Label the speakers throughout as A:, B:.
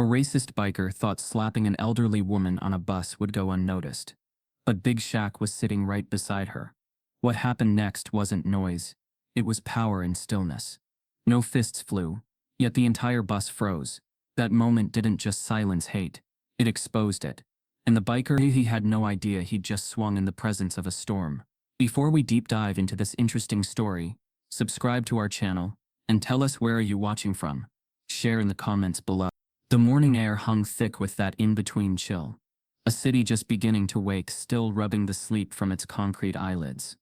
A: racist biker thought slapping an elderly woman on a bus would go unnoticed. But Big Shaq was sitting right beside her. What happened next wasn't noise. It was power and stillness. No fists flew, yet the entire bus froze. That moment didn't just silence hate, it exposed it. And the biker, he had no idea he'd just swung in the presence of a storm. Before we deep dive into this interesting story, subscribe to our channel, and tell us where are you watching from. Share in the comments below. The morning air hung thick with that in-between chill. A city just beginning to wake, still rubbing the sleep from its concrete eyelids.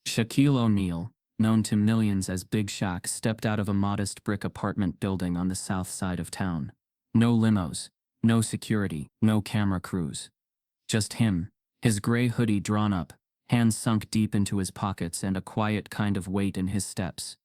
A: Shaquille O'Neal, known to millions as Big Shaq, stepped out of a modest brick apartment building on the south side of town. No limos, no security, no camera crews. Just him, his gray hoodie drawn up, hands sunk deep into his pockets, and a quiet kind of weight in his steps.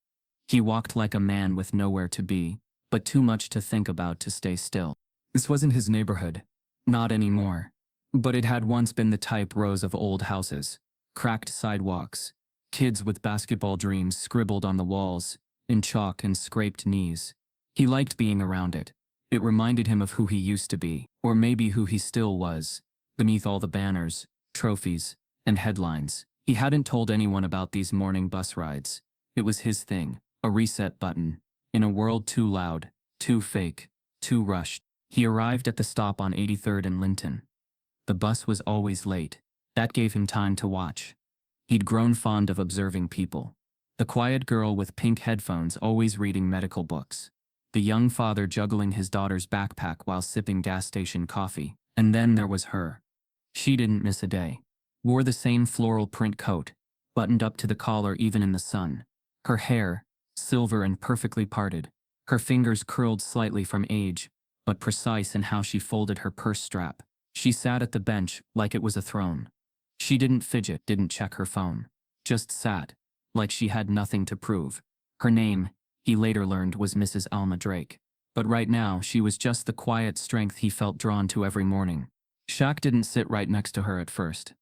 A: He walked like a man with nowhere to be, but too much to think about to stay still. This wasn't his neighborhood. Not anymore. But it had once been the type: rows of old houses, cracked sidewalks, kids with basketball dreams scribbled on the walls, in chalk, and scraped knees. He liked being around it. It reminded him of who he used to be, or maybe who he still was, beneath all the banners, trophies, and headlines. He hadn't told anyone about these morning bus rides. It was his thing, a reset button. In a world too loud, too fake, too rushed. He arrived at the stop on 83rd and Linton. The bus was always late. That gave him time to watch. He'd grown fond of observing people. The quiet girl with pink headphones always reading medical books. The young father juggling his daughter's backpack while sipping gas station coffee. And then there was her. She didn't miss a day. Wore the same floral print coat, buttoned up to the collar even in the sun. Her hair, silver and perfectly parted. Her fingers curled slightly from age, but precise in how she folded her purse strap. She sat at the bench like it was a throne. She didn't fidget, didn't check her phone. Just sat, like she had nothing to prove. Her name, he later learned, was Mrs. Alma Drake. But right now, she was just the quiet strength he felt drawn to every morning. Shaq didn't sit right next to her at first.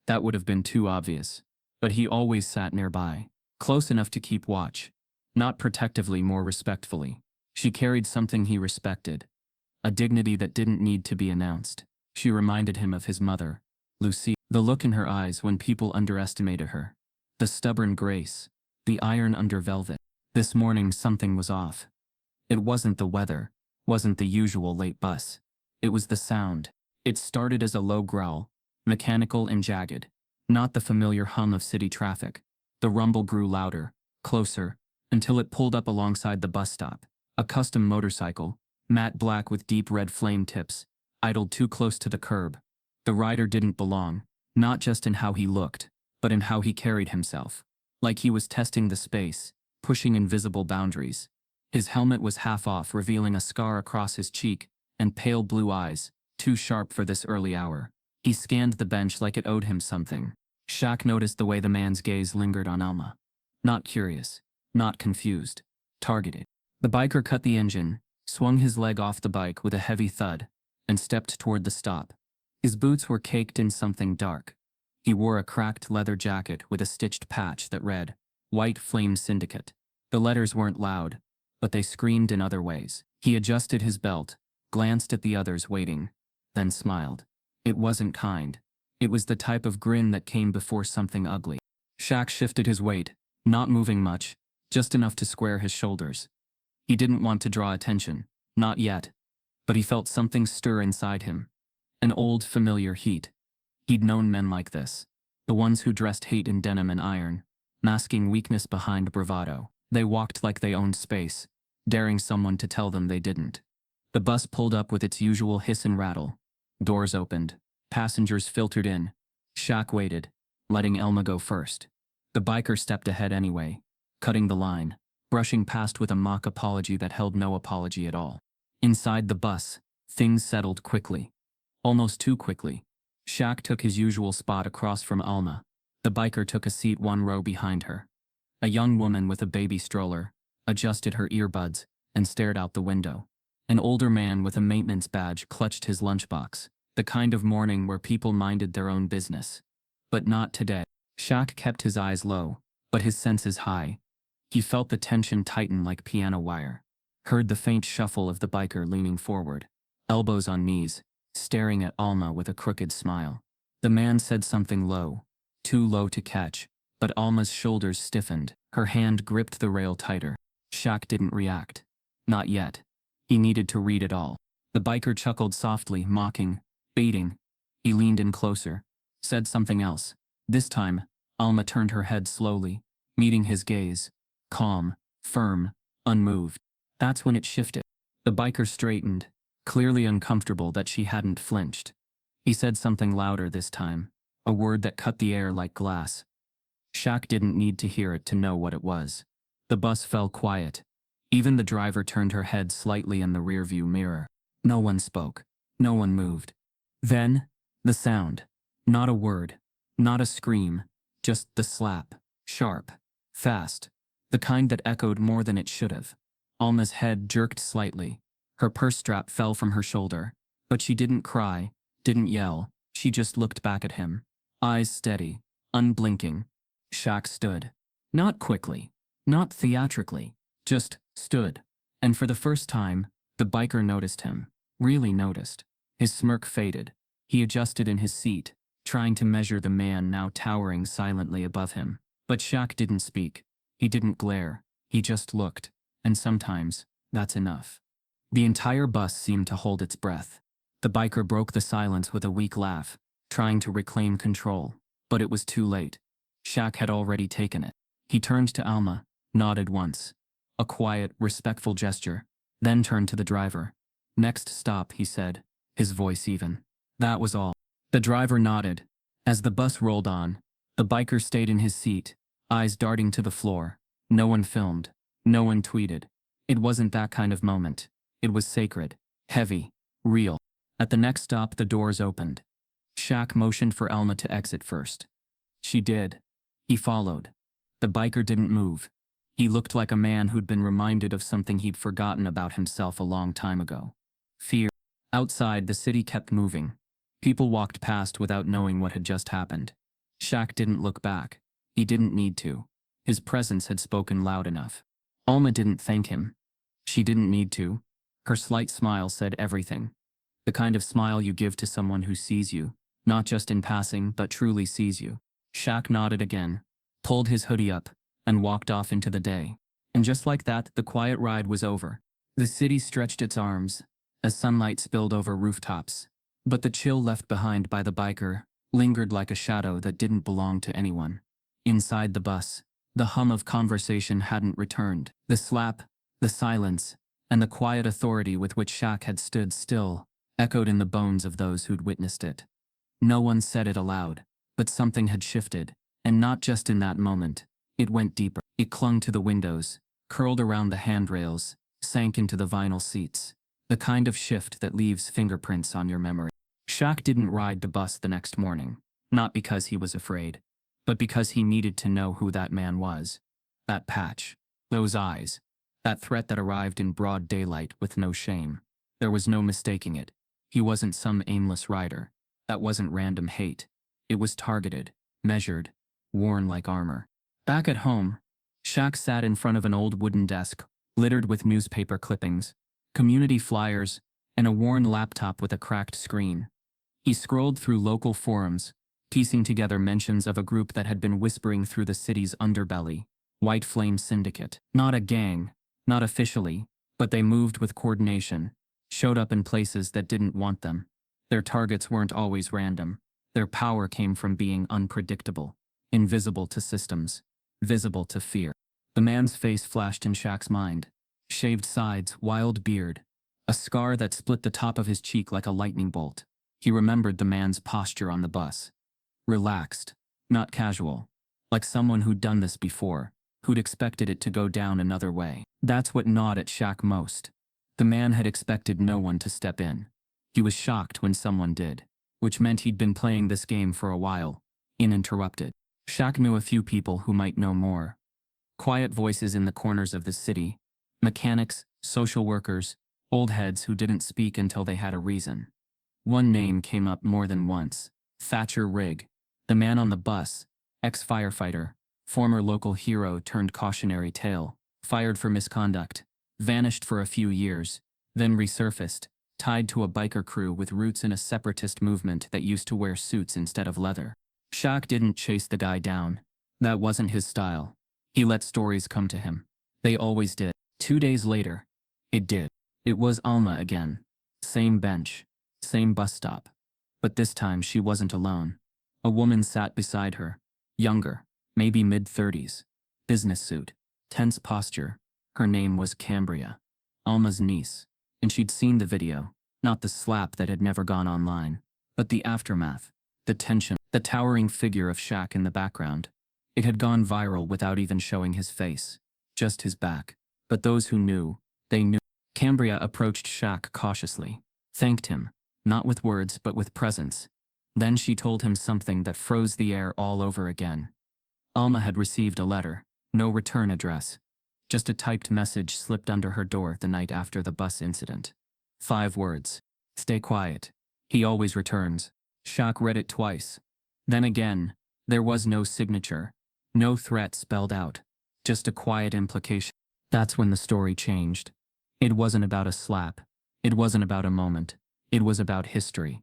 A: That would have been too obvious. But he always sat nearby, close enough to keep watch. Not protectively, more respectfully. She carried something he respected. A dignity that didn't need to be announced. She reminded him of his mother, Lucy. The look in her eyes when people underestimated her. The stubborn grace. The iron under velvet. This morning something was off. It wasn't the weather. Wasn't the usual late bus. It was the sound. It started as a low growl, mechanical and jagged. Not the familiar hum of city traffic. The rumble grew louder, closer, until it pulled up alongside the bus stop. A custom motorcycle, matte black with deep red flame tips, idled too close to the curb. The rider didn't belong, not just in how he looked, but in how he carried himself. Like he was testing the space, pushing invisible boundaries. His helmet was half off, revealing a scar across his cheek, and pale blue eyes, too sharp for this early hour. He scanned the bench like it owed him something. Shaq noticed the way the man's gaze lingered on Alma. Not curious, not confused, targeted. The biker cut the engine, swung his leg off the bike with a heavy thud, and stepped toward the stop. His boots were caked in something dark. He wore a cracked leather jacket with a stitched patch that read, "White Flame Syndicate." The letters weren't loud, but they screamed in other ways. He adjusted his belt, glanced at the others waiting, then smiled. It wasn't kind. It was the type of grin that came before something ugly. Shaq shifted his weight, not moving much, just enough to square his shoulders. He didn't want to draw attention, not yet, but he felt something stir inside him. An old, familiar heat. He'd known men like this, the ones who dressed hate in denim and iron, masking weakness behind bravado. They walked like they owned space, daring someone to tell them they didn't. The bus pulled up with its usual hiss and rattle. Doors opened. Passengers filtered in. Shaq waited, letting Elma go first. The biker stepped ahead anyway, cutting the line, brushing past with a mock apology that held no apology at all. Inside the bus, things settled quickly. Almost too quickly. Shaq took his usual spot across from Alma. The biker took a seat one row behind her. A young woman with a baby stroller adjusted her earbuds and stared out the window. An older man with a maintenance badge clutched his lunchbox, the kind of morning where people minded their own business. But not today. Shaq kept his eyes low, but his senses high. He felt the tension tighten like piano wire. Heard the faint shuffle of the biker leaning forward. elbows on knees, staring at Alma with a crooked smile. The man said something low, too low to catch, but Alma's shoulders stiffened. Her hand gripped the rail tighter. Shaq didn't react. Not yet. He needed to read it all. The biker chuckled softly, mocking, baiting. He leaned in closer, said something else. This time, Alma turned her head slowly, meeting his gaze. Calm, firm, unmoved. That's when it shifted. The biker straightened, clearly uncomfortable that she hadn't flinched. He said something louder this time, a word that cut the air like glass. Shaq didn't need to hear it to know what it was. The bus fell quiet. Even the driver turned her head slightly in the rearview mirror. No one spoke. No one moved. Then, the sound. Not a word. Not a scream. Just the slap. Sharp. Fast. The kind that echoed more than it should have. Alma's head jerked slightly. Her purse strap fell from her shoulder. But she didn't cry, didn't yell. She just looked back at him. Eyes steady, unblinking. Shaq stood. Not quickly. Not theatrically. Just stood. And for the first time, the biker noticed him. Really noticed. His smirk faded. He adjusted in his seat, trying to measure the man now towering silently above him. But Shaq didn't speak. He didn't glare. He just looked. And sometimes, that's enough. The entire bus seemed to hold its breath. The biker broke the silence with a weak laugh, trying to reclaim control. But it was too late. Shaq had already taken it. He turned to Alma, nodded once. A quiet, respectful gesture, then turned to the driver. Next stop, he said, his voice even. That was all. The driver nodded. As the bus rolled on, the biker stayed in his seat, eyes darting to the floor. No one filmed. No one tweeted. It wasn't that kind of moment. It was sacred, heavy, real. At the next stop, the doors opened. Shaq motioned for Alma to exit first. She did. He followed. The biker didn't move. He looked like a man who'd been reminded of something he'd forgotten about himself a long time ago. Fear. Outside, the city kept moving. People walked past without knowing what had just happened. Shaq didn't look back. He didn't need to. His presence had spoken loud enough. Alma didn't thank him. She didn't need to. Her slight smile said everything. The kind of smile you give to someone who sees you, not just in passing but truly sees you. Shaq nodded again, pulled his hoodie up, and walked off into the day. And just like that, the quiet ride was over. The city stretched its arms as sunlight spilled over rooftops. But the chill left behind by the biker lingered like a shadow that didn't belong to anyone. Inside the bus, the hum of conversation hadn't returned. The slap, the silence, and the quiet authority with which Shaq had stood still echoed in the bones of those who'd witnessed it. No one said it aloud, but something had shifted, and not just in that moment. It went deeper. It clung to the windows, curled around the handrails, sank into the vinyl seats. The kind of shift that leaves fingerprints on your memory. Shaq didn't ride the bus the next morning, not because he was afraid, but because he needed to know who that man was. That patch. Those eyes. That threat that arrived in broad daylight with no shame. There was no mistaking it. He wasn't some aimless rider. That wasn't random hate. It was targeted, measured, worn like armor. Back at home, Shaq sat in front of an old wooden desk, littered with newspaper clippings, community flyers, and a worn laptop with a cracked screen. He scrolled through local forums, piecing together mentions of a group that had been whispering through the city's underbelly. White Flame Syndicate. Not a gang, not officially, but they moved with coordination, showed up in places that didn't want them. Their targets weren't always random. Their power came from being unpredictable, invisible to systems, visible to fear. The man's face flashed in Shaq's mind. Shaved sides, wild beard, a scar that split the top of his cheek like a lightning bolt. He remembered the man's posture on the bus. Relaxed, not casual, like someone who'd done this before, who'd expected it to go down another way. That's what gnawed at Shaq most. The man had expected no one to step in. He was shocked when someone did, which meant he'd been playing this game for a while, uninterrupted. Shaq knew a few people who might know more. Quiet voices in the corners of the city, mechanics, social workers, old heads who didn't speak until they had a reason. One name came up more than once. Thatcher Rigg, the man on the bus, ex-firefighter, former local hero turned cautionary tale, fired for misconduct, vanished for a few years, then resurfaced, tied to a biker crew with roots in a separatist movement that used to wear suits instead of leather. Shaq didn't chase the guy down. That wasn't his style. He let stories come to him. They always did. 2 days later, it did. It was Alma again. Same bench. Same bus stop. But this time she wasn't alone. A woman sat beside her. Younger. Maybe mid-30s. Business suit. Tense posture. Her name was Cambria. Alma's niece. And she'd seen the video. Not the slap that had never gone online. But the aftermath. The tension. The towering figure of Shaq in the background. It had gone viral without even showing his face. Just his back. But those who knew, they knew. Cambria approached Shaq cautiously. Thanked him. Not with words but with presence. Then she told him something that froze the air all over again. Alma had received a letter. No return address. Just a typed message slipped under her door the night after the bus incident. 5 words. Stay quiet. He always returns. Shaq read it twice. Then again. There was no signature. No threat spelled out. Just a quiet implication. That's when the story changed. It wasn't about a slap. It wasn't about a moment. It was about history.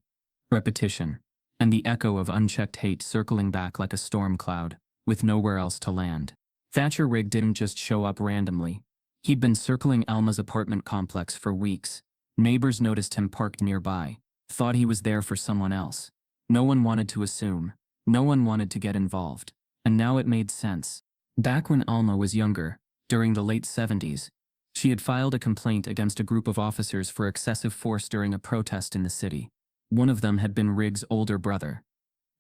A: Repetition. And the echo of unchecked hate circling back like a storm cloud, with nowhere else to land. Thatcher Rigg didn't just show up randomly. He'd been circling Alma's apartment complex for weeks. Neighbors noticed him parked nearby, thought he was there for someone else. No one wanted to assume. No one wanted to get involved. And now it made sense. Back when Alma was younger, during the late 70s, she had filed a complaint against a group of officers for excessive force during a protest in the city. One of them had been Rigg's older brother.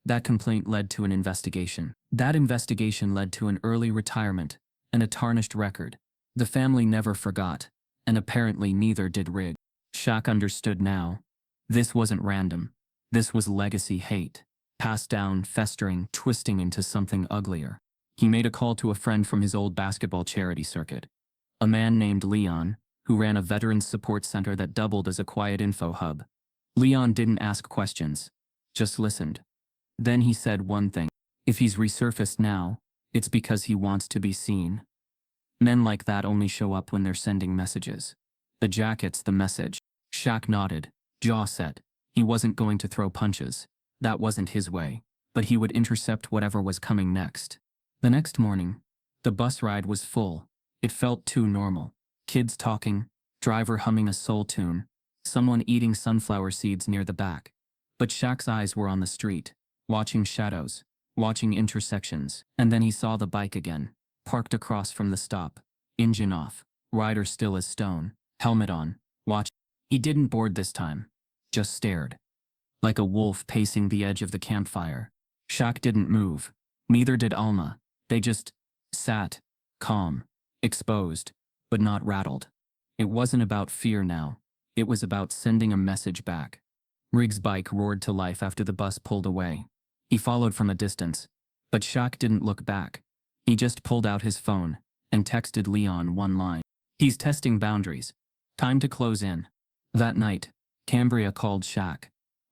A: That complaint led to an investigation. That investigation led to an early retirement and a tarnished record. The family never forgot, and apparently neither did Rigg. Shaq understood now. This wasn't random. This was legacy hate. Passed down, festering, twisting into something uglier. He made a call to a friend from his old basketball charity circuit. A man named Leon, who ran a veterans support center that doubled as a quiet info hub. Leon didn't ask questions, just listened. Then he said one thing. If he's resurfaced now, it's because he wants to be seen. Men like that only show up when they're sending messages. The jacket's the message. Shaq nodded, jaw set. He wasn't going to throw punches. That wasn't his way. But he would intercept whatever was coming next. The next morning, the bus ride was full. It felt too normal. Kids talking, driver humming a soul tune, someone eating sunflower seeds near the back. But Shaq's eyes were on the street, watching shadows, watching intersections, and then he saw the bike again, parked across from the stop, engine off, rider still as stone, helmet on, watch. He didn't board this time, just stared. Like a wolf pacing the edge of the campfire. Shaq didn't move, neither did Alma. They just sat, calm, exposed, but not rattled. It wasn't about fear now. It was about sending a message back. Rigg's bike roared to life after the bus pulled away. He followed from a distance, but Shaq didn't look back. He just pulled out his phone and texted Leon one line. He's testing boundaries. Time to close in. That night, Cambria called Shaq.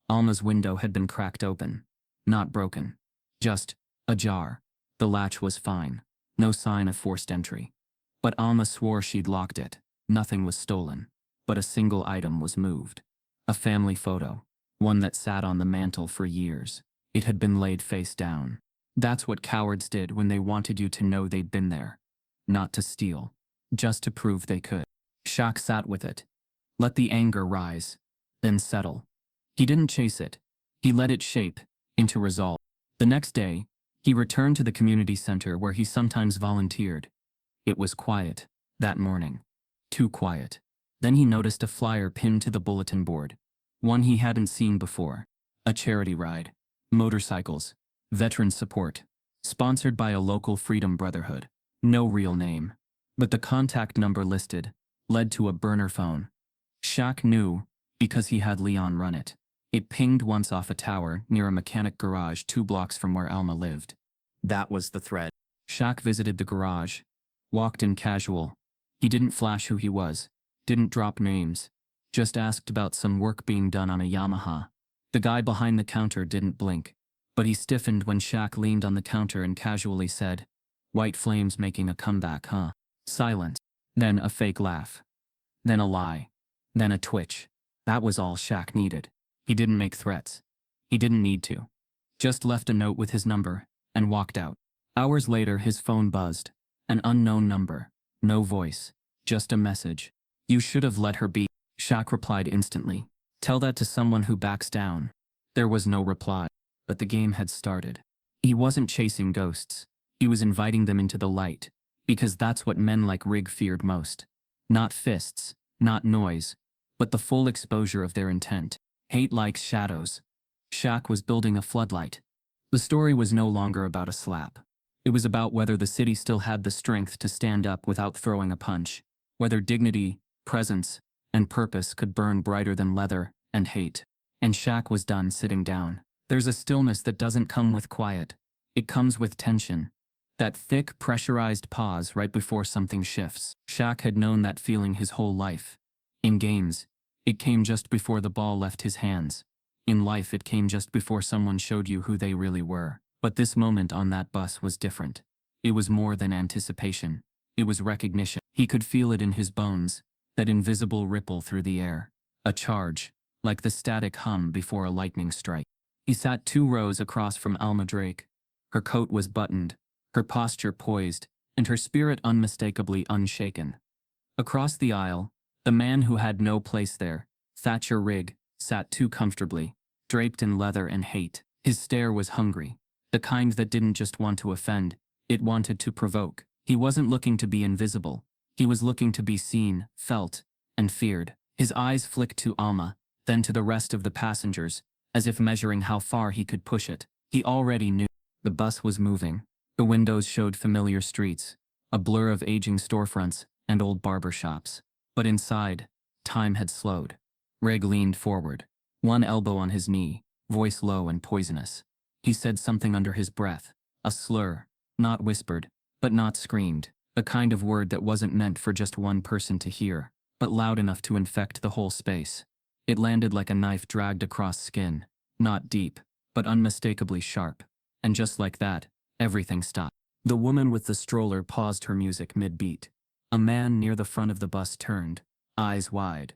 A: Alma's window had been cracked open. Not broken. Just ajar. The latch was fine. No sign of forced entry. But Alma swore she'd locked it. Nothing was stolen. But a single item was moved. A family photo. One that sat on the mantel for years. It had been laid face down. That's what cowards did when they wanted you to know they'd been there. Not to steal. Just to prove they could. Shaq sat with it. Let the anger rise. Then settle. He didn't chase it. He let it shape into resolve. The next day, he returned to the community center where he sometimes volunteered. It was quiet that morning. Too quiet. Then he noticed a flyer pinned to the bulletin board. One he hadn't seen before. A charity ride. Motorcycles. Veteran support. Sponsored by a local Freedom Brotherhood. No real name. But the contact number listed led to a burner phone. Shaq knew because he had Leon run it. It pinged once off a tower near a mechanic garage 2 blocks from where Alma lived. That was the thread. Shaq visited the garage. Walked in casual. He didn't flash who he was. Didn't drop names. Just asked about some work being done on a Yamaha. The guy behind the counter didn't blink. But he stiffened when Shaq leaned on the counter and casually said, "White Flames making a comeback, huh?" Silence. Then a fake laugh. Then a lie. Then a twitch. That was all Shaq needed. He didn't make threats. He didn't need to. Just left a note with his number and walked out. Hours later, his phone buzzed. An unknown number. No voice. Just a message. "You should have let her be." Shaq replied instantly. "Tell that to someone who backs down." There was no reply, but the game had started. He wasn't chasing ghosts. He was inviting them into the light, because that's what men like Rig feared most. Not fists, not noise, but the full exposure of their intent. Hate likes shadows. Shaq was building a floodlight. The story was no longer about a slap. It was about whether the city still had the strength to stand up without throwing a punch, whether dignity, presence, and purpose could burn brighter than leather and hate. And Shaq was done sitting down. There's a stillness that doesn't come with quiet. It comes with tension. That thick, pressurized pause right before something shifts. Shaq had known that feeling his whole life. In games, it came just before the ball left his hands. In life, it came just before someone showed you who they really were. But this moment on that bus was different. It was more than anticipation. It was recognition. He could feel it in his bones, that invisible ripple through the air. A charge, like the static hum before a lightning strike. He sat 2 rows across from Alma Drake. Her coat was buttoned, her posture poised, and her spirit unmistakably unshaken. Across the aisle, the man who had no place there, Thatcher Rigg, sat too comfortably, draped in leather and hate. His stare was hungry, the kind that didn't just want to offend, it wanted to provoke. He wasn't looking to be invisible. He was looking to be seen, felt, and feared. His eyes flicked to Alma, then to the rest of the passengers, as if measuring how far he could push it. He already knew. The bus was moving. The windows showed familiar streets, a blur of aging storefronts and old barber shops. But inside, time had slowed. Reg leaned forward, one elbow on his knee, voice low and poisonous. He said something under his breath, a slur, not whispered, but not screamed, the kind of word that wasn't meant for just one person to hear, but loud enough to infect the whole space. It landed like a knife dragged across skin, not deep, but unmistakably sharp. And just like that, everything stopped. The woman with the stroller paused her music mid-beat. A man near the front of the bus turned, eyes wide.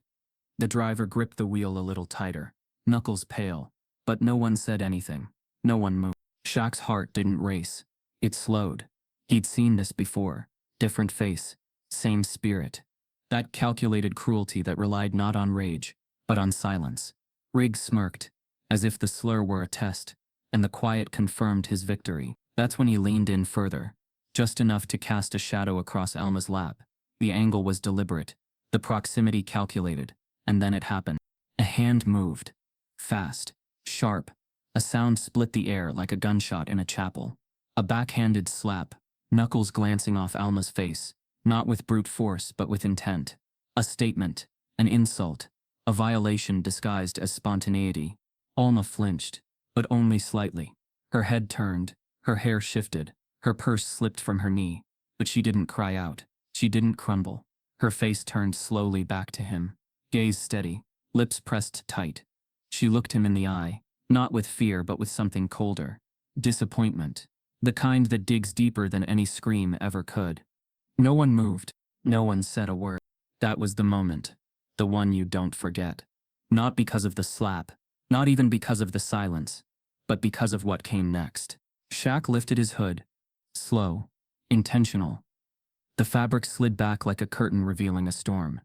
A: The driver gripped the wheel a little tighter, knuckles pale, but no one said anything. No one moved. Shaq's heart didn't race. It slowed. He'd seen this before. Different face, same spirit. That calculated cruelty that relied not on rage, but on silence. Riggs smirked, as if the slur were a test, and the quiet confirmed his victory. That's when he leaned in further, just enough to cast a shadow across Alma's lap. The angle was deliberate, the proximity calculated, and then it happened. A hand moved. Fast, sharp. A sound split the air like a gunshot in a chapel. A backhanded slap, knuckles glancing off Alma's face, not with brute force but with intent. A statement, an insult, a violation disguised as spontaneity. Alma flinched, but only slightly. Her head turned, her hair shifted, her purse slipped from her knee, but she didn't cry out. She didn't crumble. Her face turned slowly back to him, gaze steady, lips pressed tight. She looked him in the eye, not with fear but with something colder. Disappointment. The kind that digs deeper than any scream ever could. No one moved. No one said a word. That was the moment. The one you don't forget. Not because of the slap, not even because of the silence, but because of what came next. Shaq lifted his hood. Slow. Intentional. The fabric slid back like a curtain revealing a storm.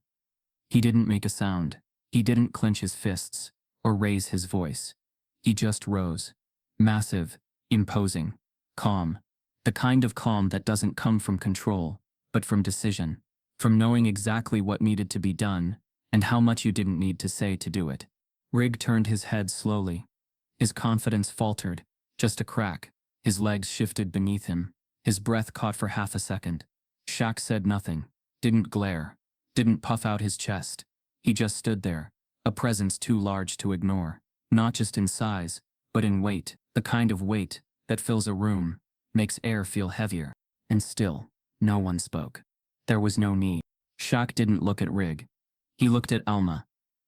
A: He didn't make a sound. He didn't clench his fists or raise his voice. He just rose. Massive, imposing, calm. The kind of calm that doesn't come from control, but from decision. From knowing exactly what needed to be done, and how much you didn't need to say to do it. Rigg turned his head slowly. His confidence faltered, just a crack. His legs shifted beneath him. His breath caught for half a second. Shaq said nothing, didn't glare, didn't puff out his chest. He just stood there, a presence too large to ignore. Not just in size, but in weight, the kind of weight that fills a room, makes air feel heavier. And still, no one spoke. There was no need. Shaq didn't look at Rigg. He looked at Alma,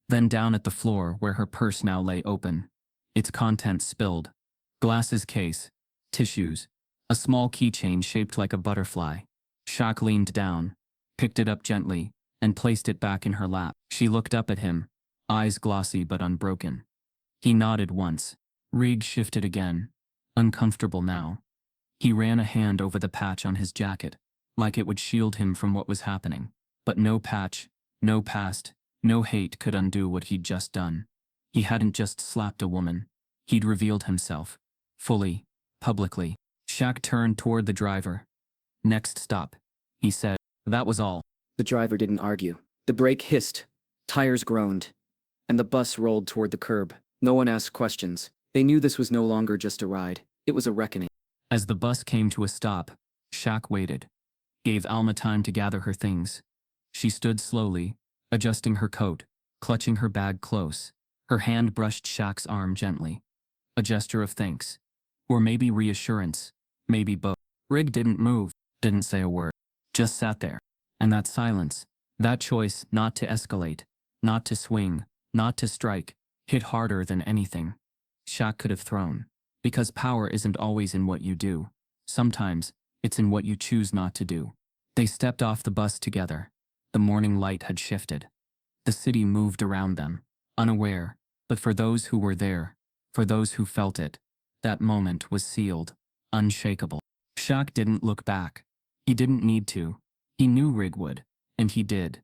A: then down at the floor where her purse now lay open. Its contents spilled. Glasses case, tissues, a small keychain shaped like a butterfly. Shaq leaned down, picked it up gently, and placed it back in her lap. She looked up at him, eyes glossy but unbroken. He nodded once. Rig shifted again. Uncomfortable now. He ran a hand over the patch on his jacket, like it would shield him from what was happening. But no patch, no past, no hate could undo what he'd just done. He hadn't just slapped a woman. He'd revealed himself. Fully. Publicly. Shaq turned toward the driver. "Next stop," he said. That was all.
B: The driver didn't argue. The brake hissed. Tires groaned. And the bus rolled toward the curb. No one asked questions. They knew this was no longer just a ride. It was a reckoning.
A: As the bus came to a stop, Shaq waited. Gave Alma time to gather her things. She stood slowly, adjusting her coat, clutching her bag close. Her hand brushed Shaq's arm gently. A gesture of thanks. Or maybe reassurance. Maybe both. Rig didn't move, didn't say a word. Just sat there. And that silence, that choice not to escalate, not to swing, not to strike, hit harder than anything Shaq could have thrown. Because power isn't always in what you do. Sometimes, it's in what you choose not to do. They stepped off the bus together. The morning light had shifted. The city moved around them, unaware, but for those who were there, for those who felt it, that moment was sealed, unshakable. Shaq didn't look back. He didn't need to. He knew Rig would, and he did.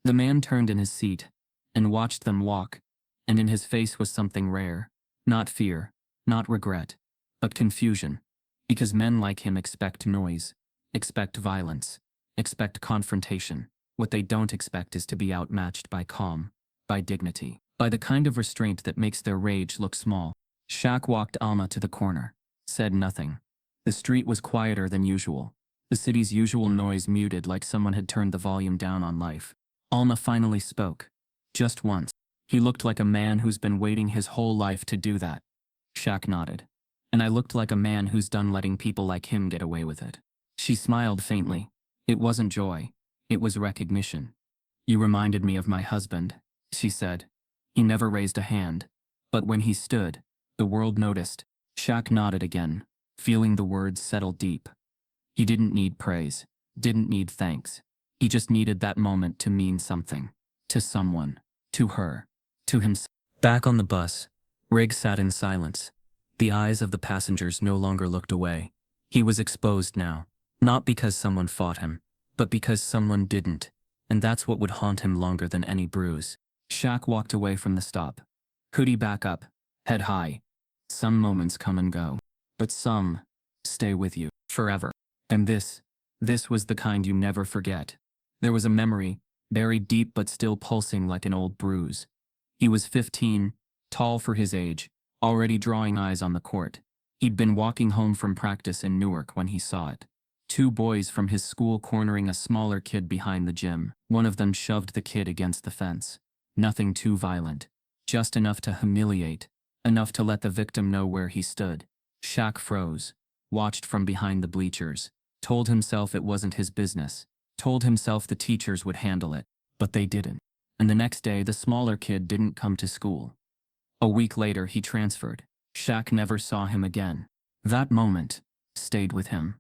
A: The man turned in his seat and watched them walk, and in his face was something rare. Not fear, not regret, but confusion. Because men like him expect noise, expect violence, expect confrontation. What they don't expect is to be outmatched by calm, by dignity, by the kind of restraint that makes their rage look small. Shaq walked Alma to the corner, said nothing. The street was quieter than usual. The city's usual noise muted like someone had turned the volume down on life. Alma finally spoke. Just once. He looked like a man who's been waiting his whole life to do that. Shaq nodded. And I looked like a man who's done letting people like him get away with it. She smiled faintly. It wasn't joy. It was recognition. You reminded me of my husband, she said. He never raised a hand. But when he stood, the world noticed. Shaq nodded again, feeling the words settle deep. He didn't need praise, didn't need thanks. He just needed that moment to mean something. To someone. To her. To himself. Back on the bus, Rig sat in silence. The eyes of the passengers no longer looked away. He was exposed now. Not because someone fought him, but because someone didn't. And that's what would haunt him longer than any bruise. Shaq walked away from the stop. Hoodie back up, head high. Some moments come and go. But some stay with you forever. And this was the kind you never forget. There was a memory, buried deep but still pulsing like an old bruise. He was 15, tall for his age, already drawing eyes on the court. He'd been walking home from practice in Newark when he saw it. 2 boys from his school cornering a smaller kid behind the gym. One of them shoved the kid against the fence. Nothing too violent. Just enough to humiliate. Enough to let the victim know where he stood. Shaq froze. Watched from behind the bleachers. Told himself it wasn't his business. Told himself the teachers would handle it. But they didn't. And the next day the smaller kid didn't come to school. A week later he transferred. Shaq never saw him again. That moment stayed with him.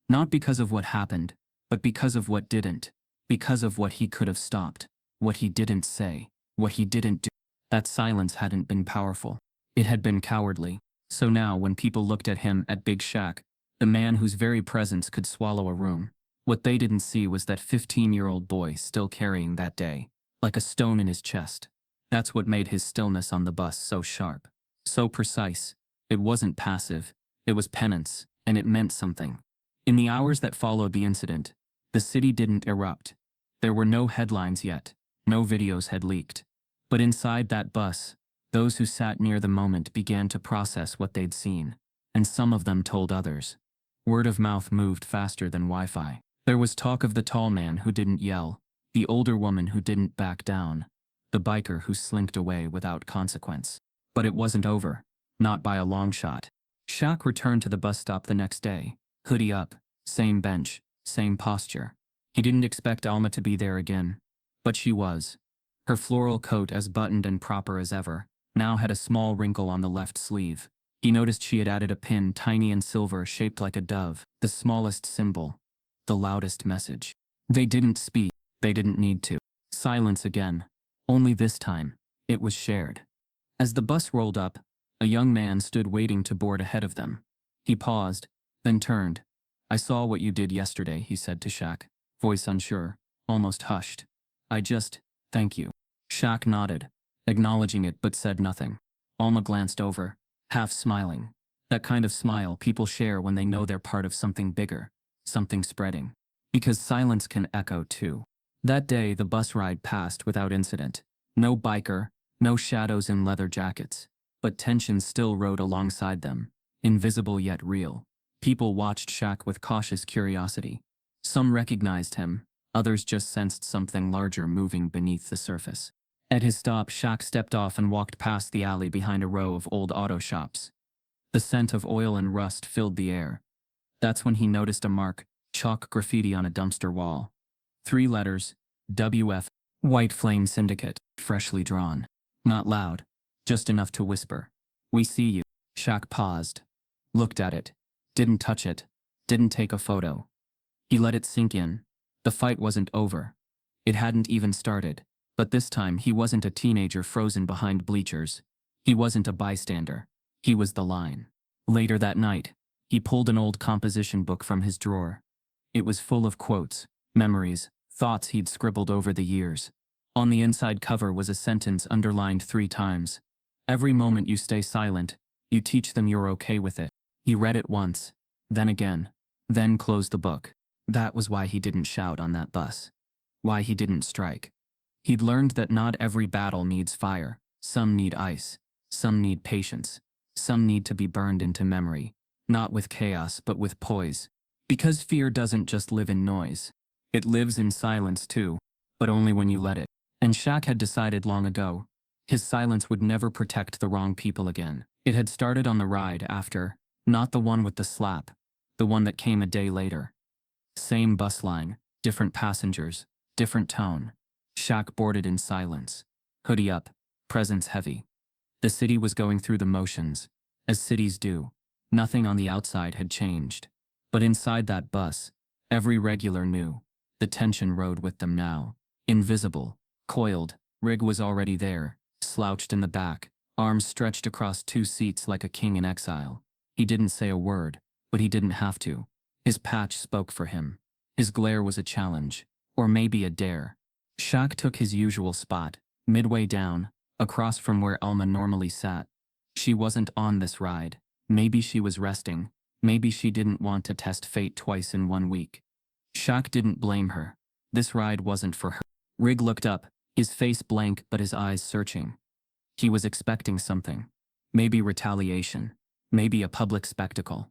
A: Not because of what happened, but because of what didn't. Because of what he could have stopped. What he didn't say. What he didn't do. That silence hadn't been powerful. It had been cowardly. So now when people looked at him at Big Shaq, the man whose very presence could swallow a room, what they didn't see was that 15-year-old boy still carrying that day, like a stone in his chest. That's what made his stillness on the bus so sharp. So precise. It wasn't passive. It was penance, and it meant something. In the hours that followed the incident, the city didn't erupt. There were no headlines yet. No videos had leaked. But inside that bus, those who sat near the moment began to process what they'd seen. And some of them told others. Word of mouth moved faster than Wi-Fi. There was talk of the tall man who didn't yell, the older woman who didn't back down, the biker who slinked away without consequence. But it wasn't over. Not by a long shot. Shaq returned to the bus stop the next day. Hoodie up, same bench, same posture. He didn't expect Alma to be there again. But she was. Her floral coat as buttoned and proper as ever, now had a small wrinkle on the left sleeve. He noticed she had added a pin tiny and silver shaped like a dove, the smallest symbol, the loudest message. They didn't speak. They didn't need to. Silence again. Only this time, It was shared. As the bus rolled up, a young man stood waiting to board ahead of them. He paused, then turned. "I saw what you did yesterday," he said to Shaq, voice unsure, almost hushed. Thank you." Shaq nodded, acknowledging it but said nothing. Alma glanced over, half smiling. That kind of smile people share when they know they're part of something bigger, something spreading. Because silence can echo too. That day the bus ride passed without incident. No biker, no shadows in leather jackets. But tension still rode alongside them, invisible yet real. People watched Shaq with cautious curiosity. Some recognized him, others just sensed something larger moving beneath the surface. At his stop, Shaq stepped off and walked past the alley behind a row of old auto shops. The scent of oil and rust filled the air. That's when he noticed a mark, chalk graffiti on a dumpster wall. 3 letters, WF, White Flame Syndicate, freshly drawn. Not loud, just enough to whisper. "We see you." Shaq paused, looked at it, didn't touch it, didn't take a photo. He let it sink in. The fight wasn't over. It hadn't even started. But this time he wasn't a teenager frozen behind bleachers. He wasn't a bystander. He was the line. Later that night, he pulled an old composition book from his drawer. It was full of quotes, memories, thoughts he'd scribbled over the years. On the inside cover was a sentence underlined 3 times. "Every moment you stay silent, you teach them you're okay with it." He read it once, then again, then closed the book. That was why he didn't shout on that bus. Why he didn't strike. He'd learned that not every battle needs fire. Some need ice. Some need patience. Some need to be burned into memory. Not with chaos, but with poise. Because fear doesn't just live in noise. It lives in silence too, but only when you let it. And Shaq had decided long ago, his silence would never protect the wrong people again. It had started on the ride after, not the one with the slap, the one that came a day later. Same bus line, different passengers, different tone. Shaq boarded in silence. Hoodie up, presence heavy. The city was going through the motions, as cities do. Nothing on the outside had changed. But inside that bus, every regular knew. The tension rode with them now. Invisible, coiled, Rig was already there, slouched in the back, arms stretched across 2 seats like a king in exile. He didn't say a word, but he didn't have to. His patch spoke for him. His glare was a challenge, or maybe a dare. Shaq took his usual spot, midway down, across from where Alma normally sat. She wasn't on this ride. Maybe she was resting. Maybe she didn't want to test fate twice in 1 week. Shaq didn't blame her. This ride wasn't for her. Rig looked up, his face blank but his eyes searching. He was expecting something. Maybe retaliation. Maybe a public spectacle.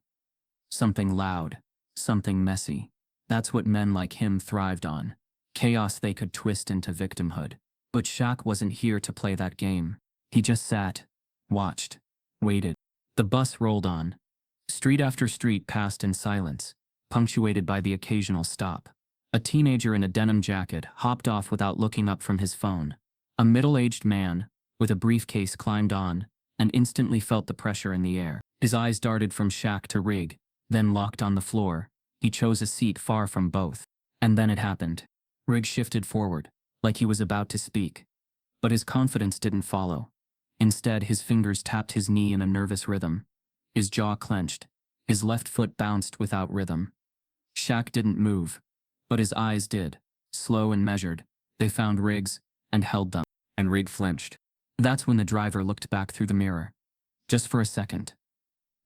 A: Something loud. Something messy. That's what men like him thrived on. Chaos they could twist into victimhood. But Shaq wasn't here to play that game. He just sat, watched, waited. The bus rolled on. Street after street passed in silence, punctuated by the occasional stop. A teenager in a denim jacket hopped off without looking up from his phone. A middle-aged man, with a briefcase, climbed on, and instantly felt the pressure in the air. His eyes darted from Shaq to Rig, then locked on the floor. He chose a seat far from both. And then it happened. Rig shifted forward, like he was about to speak. But his confidence didn't follow. Instead, his fingers tapped his knee in a nervous rhythm. His jaw clenched. His left foot bounced without rhythm. Shaq didn't move, but his eyes did. Slow and measured, they found Rig's, and held them. And Rig flinched. That's when the driver looked back through the mirror. Just for a second.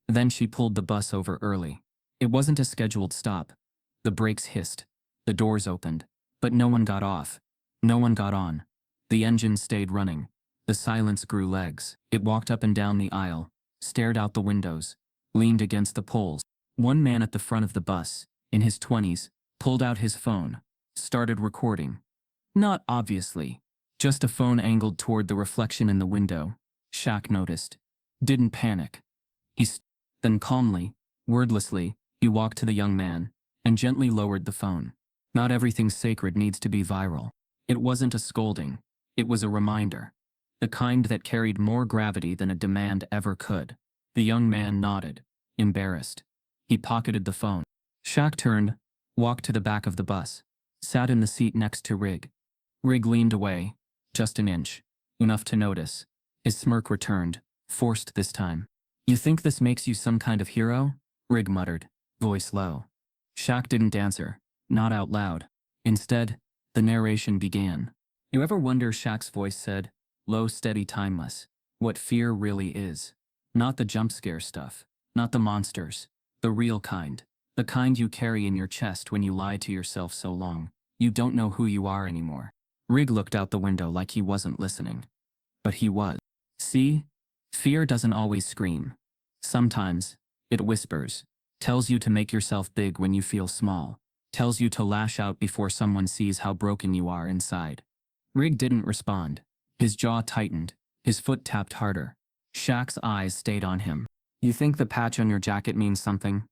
A: Then she pulled the bus over early. It wasn't a scheduled stop. The brakes hissed. The doors opened. But no one got off. No one got on. The engine stayed running. The silence grew legs. It walked up and down the aisle, stared out the windows, leaned against the poles. One man at the front of the bus, in his 20s, pulled out his phone, started recording. Not obviously, just a phone angled toward the reflection in the window. Shaq noticed. Didn't panic. Then calmly, wordlessly, he walked to the young man, and gently lowered the phone. Not everything sacred needs to be viral. It wasn't a scolding. It was a reminder. The kind that carried more gravity than a demand ever could. The young man nodded, embarrassed. He pocketed the phone. Shaq turned, walked to the back of the bus, sat in the seat next to Rig. Rig leaned away, just an inch. enough to notice. His smirk returned, forced this time. You think this makes you some kind of hero? Rig muttered, voice low. Shaq didn't answer, not out loud. Instead, the narration began. You ever wonder, Shaq's voice said, low, steady, timeless, what fear really is? Not the jump scare stuff, not the monsters, the real kind. The kind you carry in your chest when you lie to yourself so long, you don't know who you are anymore. Rig looked out the window like he wasn't listening. But he was. See? Fear doesn't always scream. Sometimes, it whispers, tells you to make yourself big when you feel small, tells you to lash out before someone sees how broken you are inside. Rig didn't respond. His jaw tightened, his foot tapped harder. Shaq's eyes stayed on him. You think the patch on your jacket means something?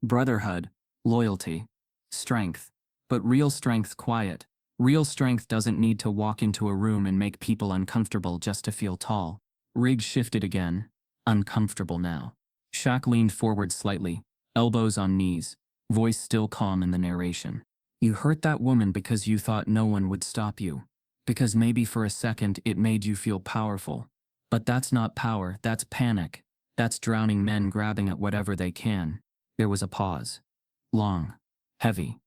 A: Brotherhood, loyalty, strength. But real strength's quiet. Real strength doesn't need to walk into a room and make people uncomfortable just to feel tall. Rig shifted again, uncomfortable now. Shaq leaned forward slightly, elbows on knees, voice still calm in the narration. You hurt that woman because you thought no one would stop you. Because maybe for a second it made you feel powerful. But that's not power, that's panic. That's drowning men grabbing at whatever they can. There was a pause. Long. Heavy.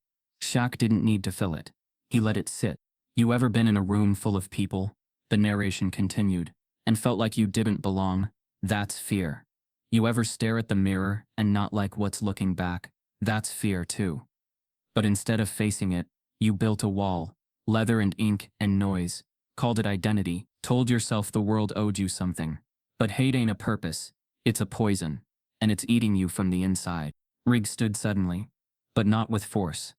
A: Shaq didn't need to fill it. He let it sit. You ever been in a room full of people, the narration continued, and felt like you didn't belong? That's fear. You ever stare at the mirror and not like what's looking back? That's fear too. But instead of facing it, you built a wall, leather and ink and noise, called it identity, told yourself the world owed you something. But hate ain't a purpose, it's a poison, and it's eating you from the inside. Rig stood suddenly, but not with force,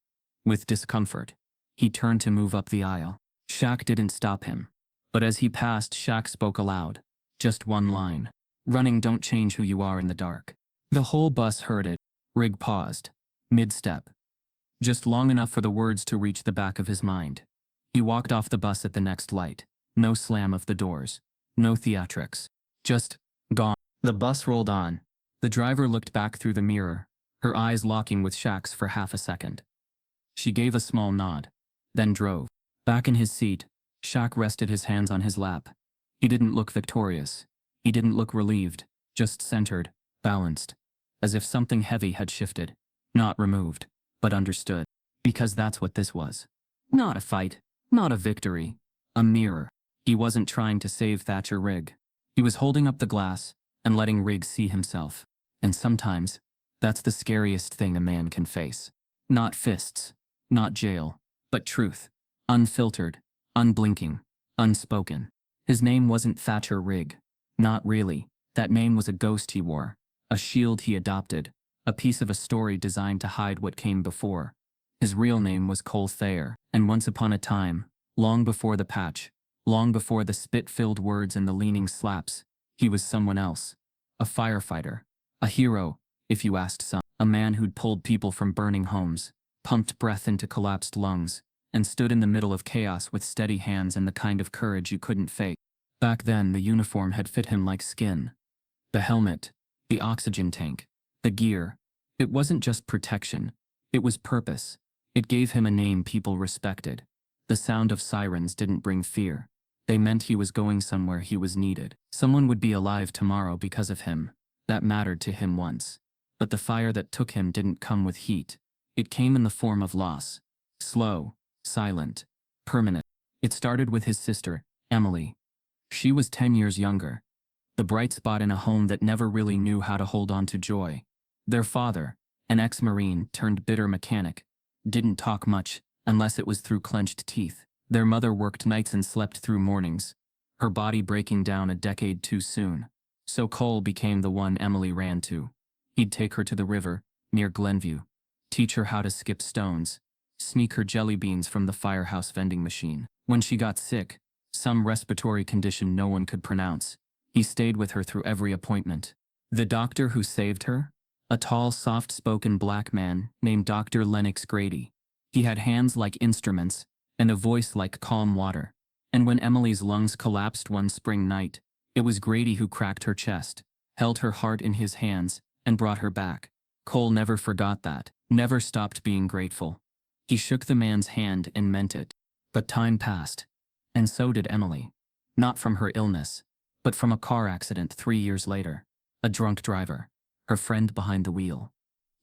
A: with discomfort. He turned to move up the aisle. Shaq didn't stop him. But as he passed, Shaq spoke aloud. Just one line. Running don't change who you are in the dark. The whole bus heard it. Rig paused. Mid-step. Just long enough for the words to reach the back of his mind. He walked off the bus at the next light. No slam of the doors. No theatrics. Just gone. The bus rolled on. The driver looked back through the mirror, her eyes locking with Shaq's for half a second. She gave a small nod, then drove. Back in his seat, Shaq rested his hands on his lap. He didn't look victorious. He didn't look relieved, just centered, balanced, as if something heavy had shifted. Not removed, but understood. Because that's what this was. Not a fight, not a victory. A mirror. He wasn't trying to save Thatcher Rig. He was holding up the glass and letting Rig see himself. And sometimes, that's the scariest thing a man can face. Not fists, not jail, but truth. Unfiltered, unblinking, unspoken. His name wasn't Thatcher Rig. Not really. That name was a ghost he wore, a shield he adopted, a piece of a story designed to hide what came before. His real name was Cole Thayer, and once upon a time, long before the patch, long before the spit-filled words and the leaning slaps, he was someone else. A firefighter. A hero, if you asked some. A man who'd pulled people from burning homes, pumped breath into collapsed lungs, and stood in the middle of chaos with steady hands and the kind of courage you couldn't fake. Back then, the uniform had fit him like skin. The helmet, the oxygen tank, the gear. It wasn't just protection. It was purpose. It gave him a name people respected. The sound of sirens didn't bring fear. They meant he was going somewhere he was needed. Someone would be alive tomorrow because of him. That mattered to him once. But the fire that took him didn't come with heat. It came in the form of loss. Slow, silent, permanent. It started with his sister, Emily. She was 10 years younger. The bright spot in a home that never really knew how to hold on to joy. Their father, an ex-Marine turned bitter mechanic, didn't talk much unless it was through clenched teeth. Their mother worked nights and slept through mornings, her body breaking down a decade too soon. So Cole became the one Emily ran to. He'd take her to the river, near Glenview, teach her how to skip stones, sneak her jelly beans from the firehouse vending machine. When she got sick, some respiratory condition no one could pronounce, he stayed with her through every appointment. The doctor who saved her? A tall, soft-spoken black man named Dr. Lennox Grady. He had hands like instruments and a voice like calm water. And when Emily's lungs collapsed one spring night, it was Grady who cracked her chest, held her heart in his hands, and brought her back. Cole never forgot that, never stopped being grateful. He shook the man's hand and meant it. But time passed. And so did Emily. Not from her illness, but from a car accident 3 years later. A drunk driver. Her friend behind the wheel.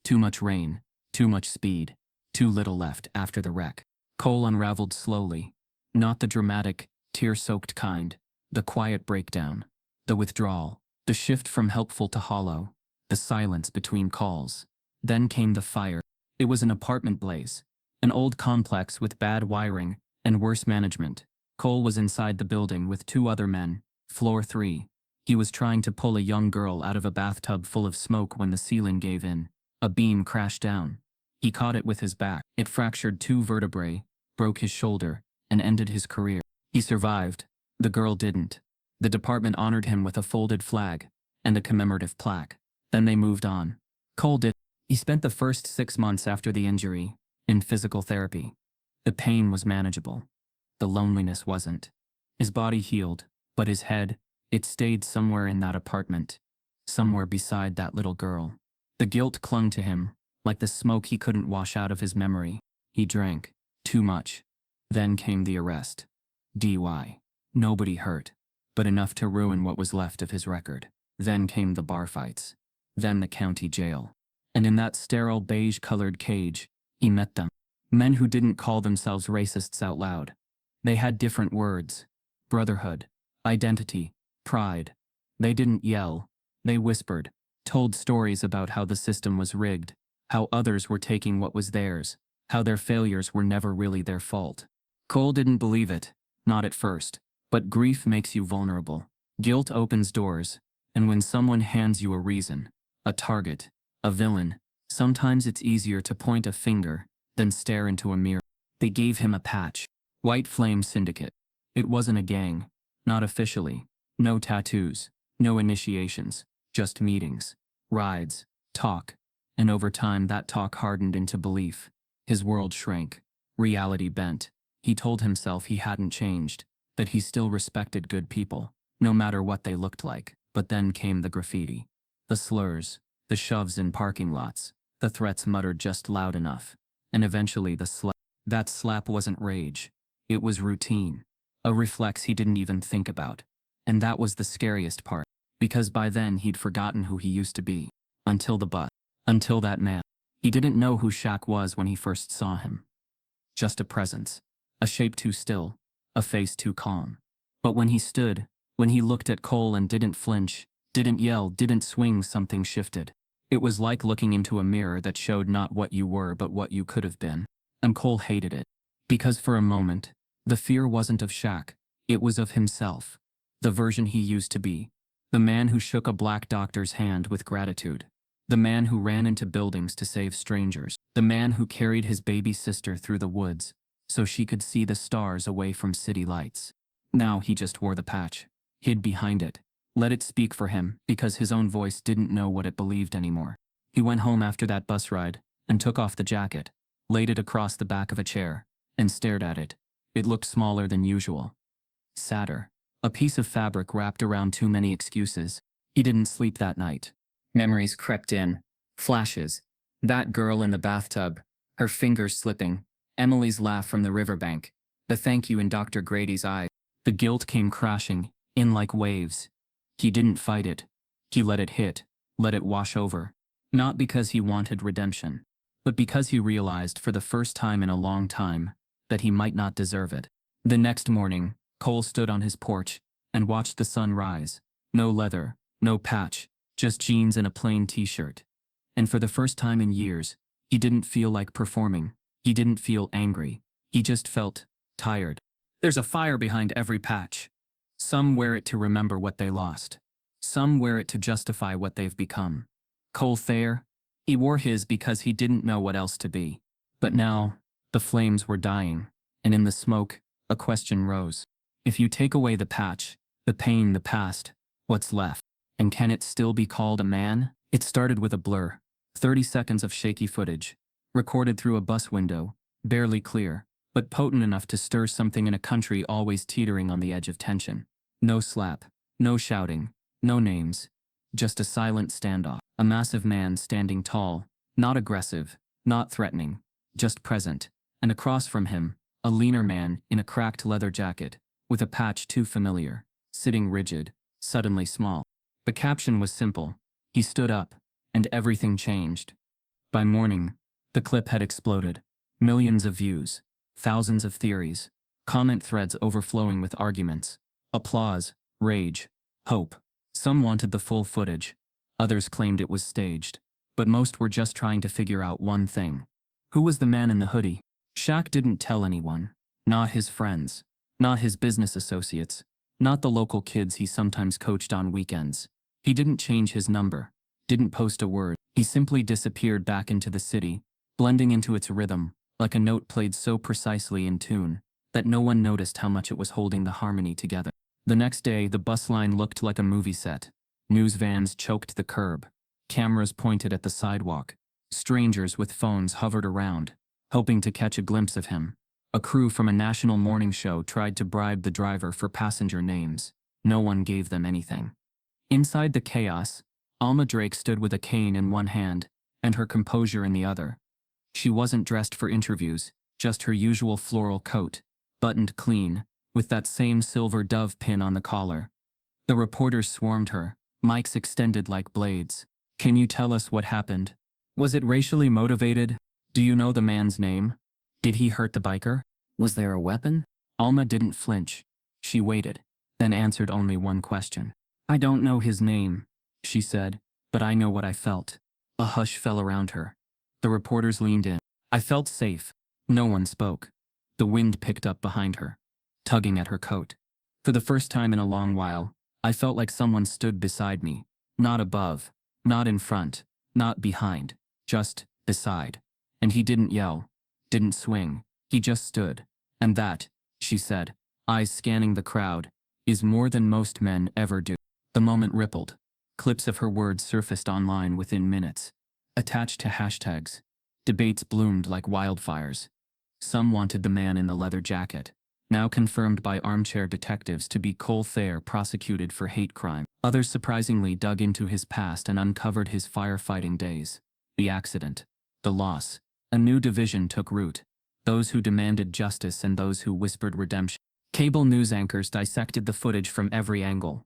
A: Too much rain, too much speed, too little left after the wreck. Cole unraveled slowly. Not the dramatic, tear-soaked kind. The quiet breakdown. The withdrawal. The shift from helpful to hollow. The silence between calls. Then came the fire. It was an apartment blaze. An old complex with bad wiring and worse management. Cole was inside the building with 2 other men. Floor 3. He was trying to pull a young girl out of a bathtub full of smoke when the ceiling gave in. A beam crashed down. He caught it with his back. It fractured 2 vertebrae, broke his shoulder, and ended his career. He survived. The girl didn't. The department honored him with a folded flag and a commemorative plaque. Then they moved on. Cole did. He spent the first 6 months after the injury in physical therapy. The pain was manageable. The loneliness wasn't. His body healed, but his head, it stayed somewhere in that apartment. Somewhere beside that little girl. The guilt clung to him, like the smoke he couldn't wash out of his memory. He drank. Too much. Then came the arrest. DUI. Nobody hurt, but enough to ruin what was left of his record. Then came the bar fights. Then the county jail. And in that sterile beige-colored cage, he met them. Men who didn't call themselves racists out loud. They had different words. Brotherhood. Identity. Pride. They didn't yell. They whispered. Told stories about how the system was rigged. How others were taking what was theirs. How their failures were never really their fault. Cole didn't believe it. Not at first. But grief makes you vulnerable. Guilt opens doors. And when someone hands you a reason, a target, a villain, sometimes it's easier to point a finger than stare into a mirror. They gave him a patch. White Flame Syndicate. It wasn't a gang. Not officially. No tattoos. No initiations. Just meetings. Rides. Talk. And over time that talk hardened into belief. His world shrank. Reality bent. He told himself he hadn't changed. That he still respected good people. No matter what they looked like. But then came the graffiti. The slurs. The shoves in parking lots. The threats muttered just loud enough. And eventually the slap. That slap wasn't rage. It was routine. A reflex he didn't even think about. And that was the scariest part. Because by then he'd forgotten who he used to be. Until the bus. Until that man. He didn't know who Shaq was when he first saw him. Just a presence. A shape too still. A face too calm. But when he stood, when he looked at Cole and didn't flinch, didn't yell, didn't swing, something shifted. It was like looking into a mirror that showed not what you were but what you could have been. And Cole hated it. Because for a moment, the fear wasn't of Shaq. It was of himself. The version he used to be. The man who shook a black doctor's hand with gratitude. The man who ran into buildings to save strangers. The man who carried his baby sister through the woods so she could see the stars away from city lights. Now he just wore the patch. Hid behind it. Let it speak for him because his own voice didn't know what it believed anymore. He went home after that bus ride and took off the jacket, laid it across the back of a chair, and stared at it. It looked smaller than usual. Sadder. A piece of fabric wrapped around too many excuses. He didn't sleep that night. Memories crept in. Flashes. That girl in the bathtub. Her fingers slipping. Emily's laugh from the riverbank. The thank you in Dr. Grady's eyes. The guilt came crashing, in like waves. He didn't fight it. He let it hit. Let it wash over. Not because he wanted redemption, but because he realized for the first time in a long time that he might not deserve it. The next morning, Cole stood on his porch and watched the sun rise. No leather, no patch, just jeans and a plain t-shirt. And for the first time in years, he didn't feel like performing. He didn't feel angry. He just felt tired. There's a fire behind every patch. Some wear it to remember what they lost. Some wear it to justify what they've become. Cole Thayer, he wore his because he didn't know what else to be. But now, the flames were dying, and in the smoke, a question rose. If you take away the patch, the pain, the past, what's left? And can it still be called a man? It started with a blur. 30 seconds of shaky footage, recorded through a bus window, barely clear, but potent enough to stir something in a country always teetering on the edge of tension. No slap, no shouting, no names, just a silent standoff. A massive man standing tall, not aggressive, not threatening, just present, and across from him, a leaner man in a cracked leather jacket, with a patch too familiar, sitting rigid, suddenly small. The caption was simple. He stood up, and everything changed. By morning, the clip had exploded. Millions of views, thousands of theories, comment threads overflowing with arguments, applause, rage, hope. Some wanted the full footage. Others claimed it was staged. But most were just trying to figure out one thing. Who was the man in the hoodie? Shaq didn't tell anyone. Not his friends. Not his business associates. Not the local kids he sometimes coached on weekends. He didn't change his number. Didn't post a word. He simply disappeared back into the city, blending into its rhythm, like a note played so precisely in tune that no one noticed how much it was holding the harmony together. The next day, the bus line looked like a movie set. News vans choked the curb. Cameras pointed at the sidewalk. Strangers with phones hovered around, hoping to catch a glimpse of him. A crew from a national morning show tried to bribe the driver for passenger names. No one gave them anything. Inside the chaos, Alma Drake stood with a cane in one hand and her composure in the other. She wasn't dressed for interviews, just her usual floral coat, buttoned clean, with that same silver dove pin on the collar. The reporters swarmed her, mics extended like blades. Can you tell us what happened? Was it racially motivated? Do you know the man's name? Did he hurt the biker? Was there a weapon? Alma didn't flinch. She waited, then answered only one question. I don't know his name, she said, but I know what I felt. A hush fell around her. The reporters leaned in. I felt safe. No one spoke. The wind picked up behind her, tugging at her coat. For the first time in a long while, I felt like someone stood beside me. Not above, not in front, not behind, just beside. And he didn't yell, didn't swing. He just stood. And that, she said, eyes scanning the crowd, is more than most men ever do. The moment rippled. Clips of her words surfaced online within minutes, attached to hashtags. Debates bloomed like wildfires. Some wanted the man in the leather jacket, now confirmed by armchair detectives to be Cole Thayer, prosecuted for hate crime. Others surprisingly dug into his past and uncovered his firefighting days. The accident, the loss. A new division took root. Those who demanded justice and those who whispered redemption. Cable news anchors dissected the footage from every angle.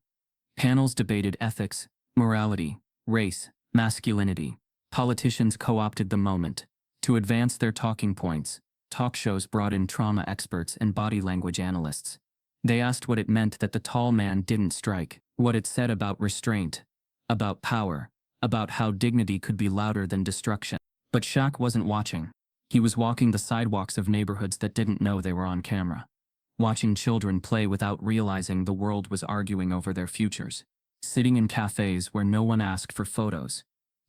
A: Panels debated ethics, morality, race, masculinity. Politicians co-opted the moment. To advance their talking points, talk shows brought in trauma experts and body language analysts. They asked what it meant that the tall man didn't strike, what it said about restraint, about power, about how dignity could be louder than destruction. But Shaq wasn't watching. He was walking the sidewalks of neighborhoods that didn't know they were on camera. Watching children play without realizing the world was arguing over their futures. Sitting in cafes where no one asked for photos.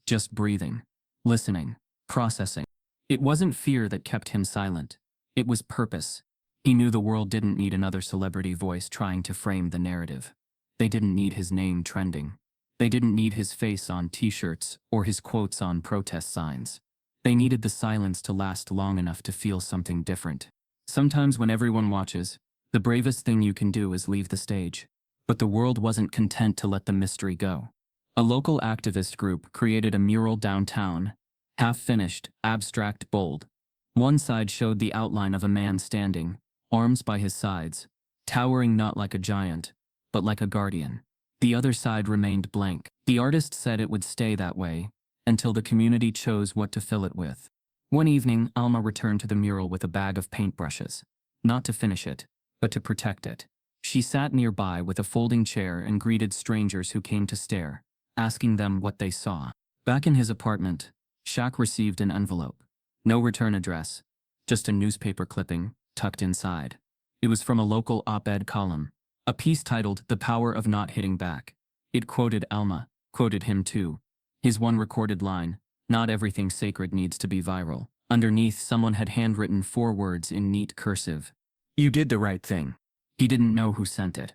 A: Just breathing, listening, processing. It wasn't fear that kept him silent. It was purpose. He knew the world didn't need another celebrity voice trying to frame the narrative. They didn't need his name trending. They didn't need his face on t-shirts or his quotes on protest signs. They needed the silence to last long enough to feel something different. Sometimes when everyone watches, the bravest thing you can do is leave the stage. But the world wasn't content to let the mystery go. A local activist group created a mural downtown, half-finished, abstract, bold. One side showed the outline of a man standing, arms by his sides, towering not like a giant, but like a guardian. The other side remained blank. The artist said it would stay that way, until the community chose what to fill it with. One evening, Alma returned to the mural with a bag of paintbrushes. Not to finish it, but to protect it. She sat nearby with a folding chair and greeted strangers who came to stare, asking them what they saw. Back in his apartment, Shaq received an envelope. No return address, just a newspaper clipping, tucked inside. It was from a local op-ed column, a piece titled "The Power of Not Hitting Back." It quoted Alma, quoted him too. His one recorded line, "Not everything sacred needs to be viral." Underneath, someone had handwritten 4 words in neat cursive. You did the right thing. He didn't know who sent it.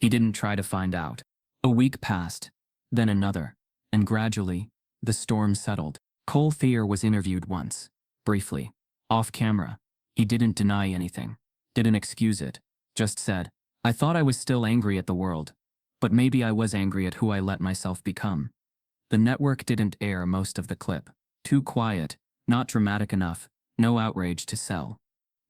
A: He didn't try to find out. A week passed, then another, and gradually, the storm settled. Cole Thayer was interviewed once, briefly, off camera. He didn't deny anything, didn't excuse it, just said, I thought I was still angry at the world, but maybe I was angry at who I let myself become. The network didn't air most of the clip. Too quiet, not dramatic enough, no outrage to sell.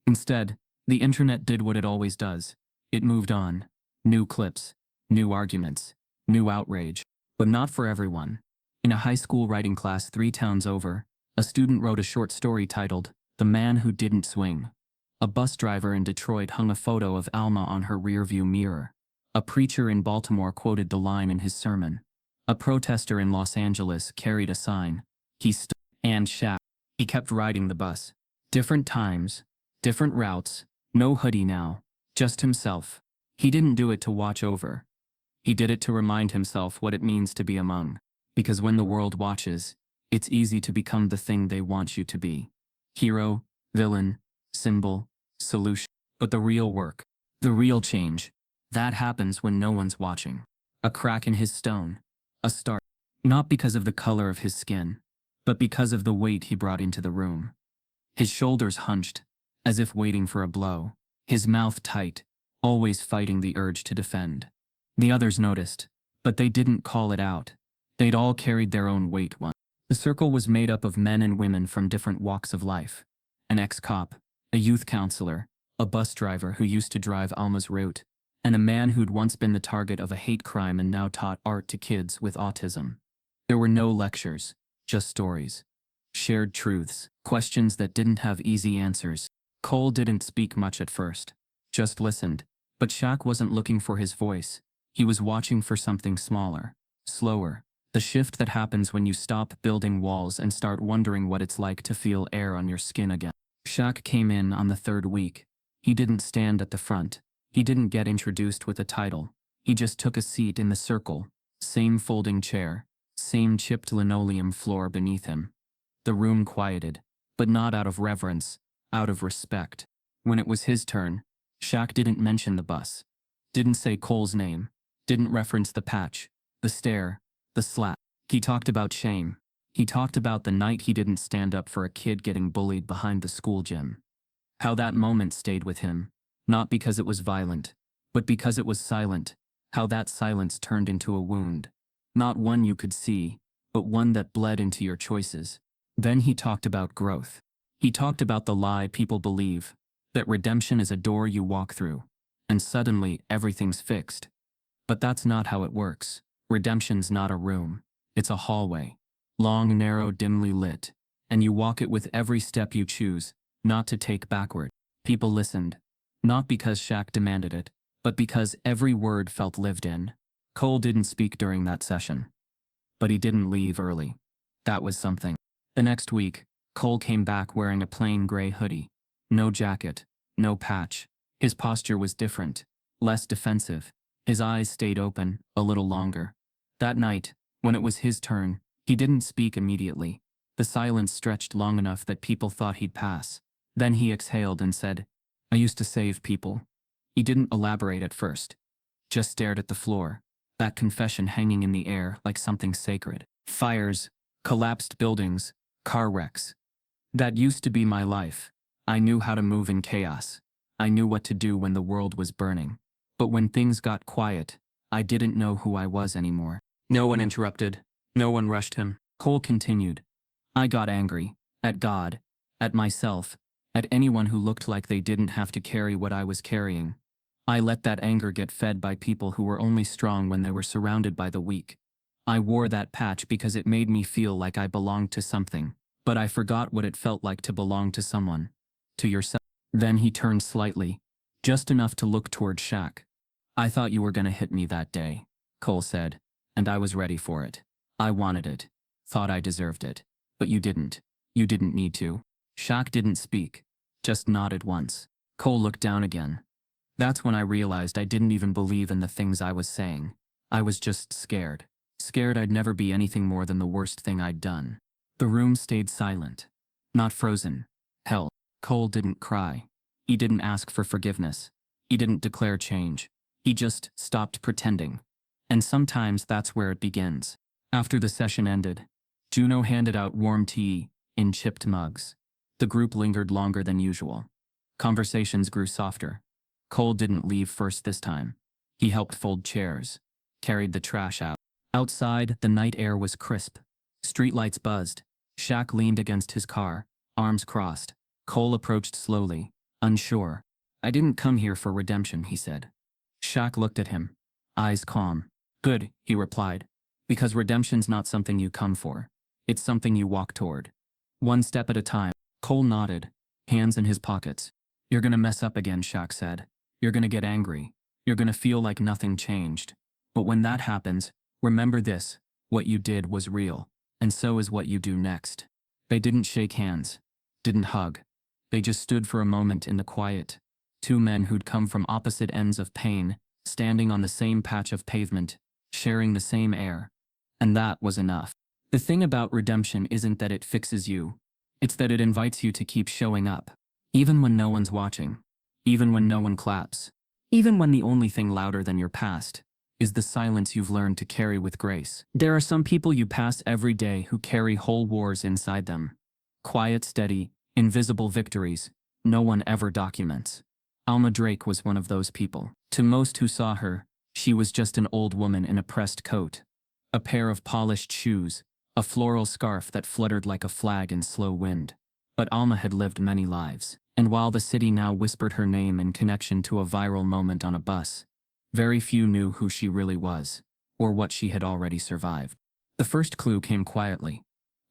A: Instead, the internet did what it always does. It moved on. New clips, new arguments, new outrage. But not for everyone. In a high school writing class 3 towns over, a student wrote a short story titled, "The Man Who Didn't Swing." A bus driver in Detroit hung a photo of Alma on her rearview mirror. A preacher in Baltimore quoted the line in his sermon. A protester in Los Angeles carried a sign. He stood and Shaq. He kept riding the bus. Different times, different routes, no hoodie now, just himself. He didn't do it to watch over. He did it to remind himself what it means to be among. Because when the world watches, it's easy to become the thing they want you to be. Hero, villain, symbol, solution. But the real work, the real change, that happens when no one's watching. A crack in his stone, a start. Not because of the color of his skin, but because of the weight he brought into the room. His shoulders hunched, as if waiting for a blow. His mouth tight, always fighting the urge to defend. The others noticed, but they didn't call it out. They'd all carried their own weight once. The circle was made up of men and women from different walks of life. An ex-cop, a youth counselor, a bus driver who used to drive Alma's route, and a man who'd once been the target of a hate crime and now taught art to kids with autism. There were no lectures, just stories. Shared truths, questions that didn't have easy answers. Cole didn't speak much at first, just listened. But Shaq wasn't looking for his voice. He was watching for something smaller, slower. The shift that happens when you stop building walls and start wondering what it's like to feel air on your skin again. Shaq came in on the 3rd week. He didn't stand at the front. He didn't get introduced with a title. He just took a seat in the circle. Same folding chair, same chipped linoleum floor beneath him. The room quieted, but not out of reverence, out of respect. When it was his turn, Shaq didn't mention the bus. Didn't say Cole's name. Didn't reference the patch, the stare, the slap. He talked about shame. He talked about the night he didn't stand up for a kid getting bullied behind the school gym. How that moment stayed with him, not because it was violent, but because it was silent. How that silence turned into a wound. Not one you could see, but one that bled into your choices. Then he talked about growth. He talked about the lie people believe, that redemption is a door you walk through, and suddenly everything's fixed. But that's not how it works. Redemption's not a room. It's a hallway. Long, narrow, dimly lit. And you walk it with every step you choose, not to take backward. People listened. Not because Shaq demanded it, but because every word felt lived in. Cole didn't speak during that session. But he didn't leave early. That was something. The next week, Cole came back wearing a plain gray hoodie. No jacket, no patch. His posture was different, less defensive. His eyes stayed open, a little longer. That night, when it was his turn, he didn't speak immediately. The silence stretched long enough that people thought he'd pass. Then he exhaled and said, "I used to save people." He didn't elaborate at first. Just stared at the floor, that confession hanging in the air like something sacred. Fires, collapsed buildings, car wrecks. That used to be my life. I knew how to move in chaos. I knew what to do when the world was burning. But when things got quiet, I didn't know who I was anymore. No one interrupted. No one rushed him. Cole continued. I got angry. At God. At myself. At anyone who looked like they didn't have to carry what I was carrying. I let that anger get fed by people who were only strong when they were surrounded by the weak. I wore that patch because it made me feel like I belonged to something. But I forgot what it felt like to belong to someone. To yourself. Then he turned slightly. Just enough to look toward Shaq. I thought you were gonna hit me that day, Cole said, and I was ready for it. I wanted it. Thought I deserved it. But you didn't. You didn't need to. Shaq didn't speak. Just nodded once. Cole looked down again. That's when I realized I didn't even believe in the things I was saying. I was just scared. Scared I'd never be anything more than the worst thing I'd done. The room stayed silent. Not frozen. Hell, Cole didn't cry. He didn't ask for forgiveness. He didn't declare change. He just stopped pretending. And sometimes that's where it begins. After the session ended, Juno handed out warm tea in chipped mugs. The group lingered longer than usual. Conversations grew softer. Cole didn't leave first this time. He helped fold chairs, carried the trash out. Outside, the night air was crisp. Streetlights buzzed. Shaq leaned against his car, arms crossed. Cole approached slowly, unsure. I didn't come here for redemption, he said. Shaq looked at him, eyes calm. Good, he replied. Because redemption's not something you come for. It's something you walk toward. One step at a time. Cole nodded, hands in his pockets. You're gonna mess up again, Shaq said. You're gonna get angry. You're gonna feel like nothing changed. But when that happens, remember this: what you did was real, and so is what you do next. They didn't shake hands, didn't hug. They just stood for a moment in the quiet. Two men who'd come from opposite ends of pain, standing on the same patch of pavement, sharing the same air. And that was enough. The thing about redemption isn't that it fixes you. It's that it invites you to keep showing up. Even when no one's watching. Even when no one claps. Even when the only thing louder than your past is the silence you've learned to carry with grace. There are some people you pass every day who carry whole wars inside them. Quiet, steady, invisible victories no one ever documents. Alma Drake was one of those people. To most who saw her, she was just an old woman in a pressed coat. A pair of polished shoes, a floral scarf that fluttered like a flag in slow wind. But Alma had lived many lives, and while the city now whispered her name in connection to a viral moment on a bus, very few knew who she really was, or what she had already survived. The first clue came quietly.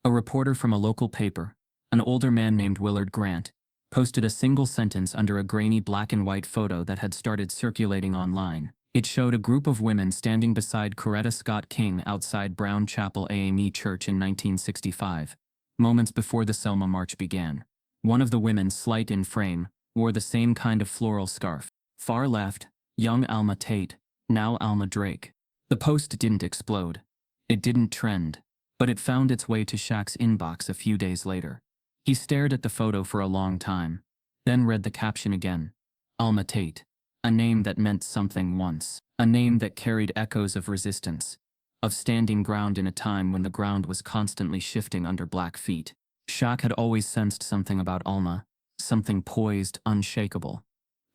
A: A reporter from a local paper, an older man named Willard Grant, posted a single sentence under a grainy black and white photo that had started circulating online. It showed a group of women standing beside Coretta Scott King outside Brown Chapel AME Church in 1965, moments before the Selma March began. One of the women, slight in frame, wore the same kind of floral scarf. Far left, young Alma Tate, now Alma Drake. The post didn't explode. It didn't trend, but it found its way to Shaq's inbox a few days later. He stared at the photo for a long time, then read the caption again. Alma Tate. A name that meant something once. A name that carried echoes of resistance, of standing ground in a time when the ground was constantly shifting under black feet. Shaq had always sensed something about Alma, something poised, unshakable.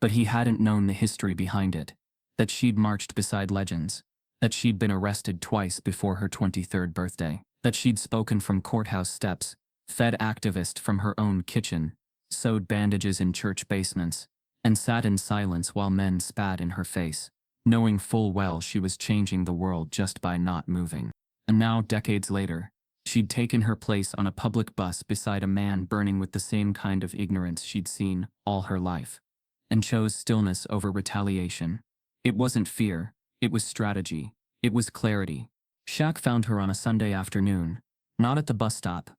A: But he hadn't known the history behind it, that she'd marched beside legends, that she'd been arrested twice before her 23rd birthday, that she'd spoken from courthouse steps, fed activists from her own kitchen, sewed bandages in church basements, and sat in silence while men spat in her face, knowing full well she was changing the world just by not moving. And now, decades later, she'd taken her place on a public bus beside a man burning with the same kind of ignorance she'd seen all her life, and chose stillness over retaliation. It wasn't fear, it was strategy, it was clarity. Shaq found her on a Sunday afternoon, not at the bus stop,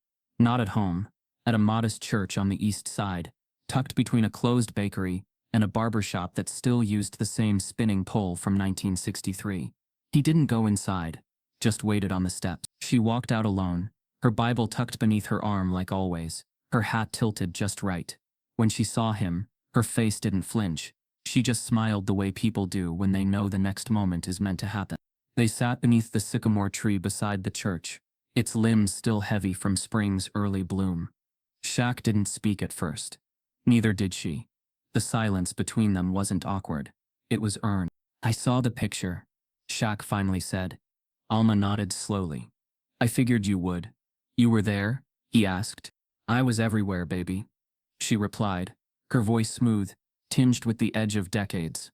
A: not at home, at a modest church on the east side, tucked between a closed bakery and a barber shop that still used the same spinning pole from 1963. He didn't go inside, just waited on the steps. She walked out alone, her Bible tucked beneath her arm like always, her hat tilted just right. When she saw him, her face didn't flinch. She just smiled the way people do when they know the next moment is meant to happen. They sat beneath the sycamore tree beside the church, its limbs still heavy from spring's early bloom. Shaq didn't speak at first. Neither did she. The silence between them wasn't awkward. It was earned. I saw the picture, Shaq finally said. Alma nodded slowly. I figured you would. You were there? He asked. I was everywhere, baby, she replied, her voice smooth, tinged with the edge of decades.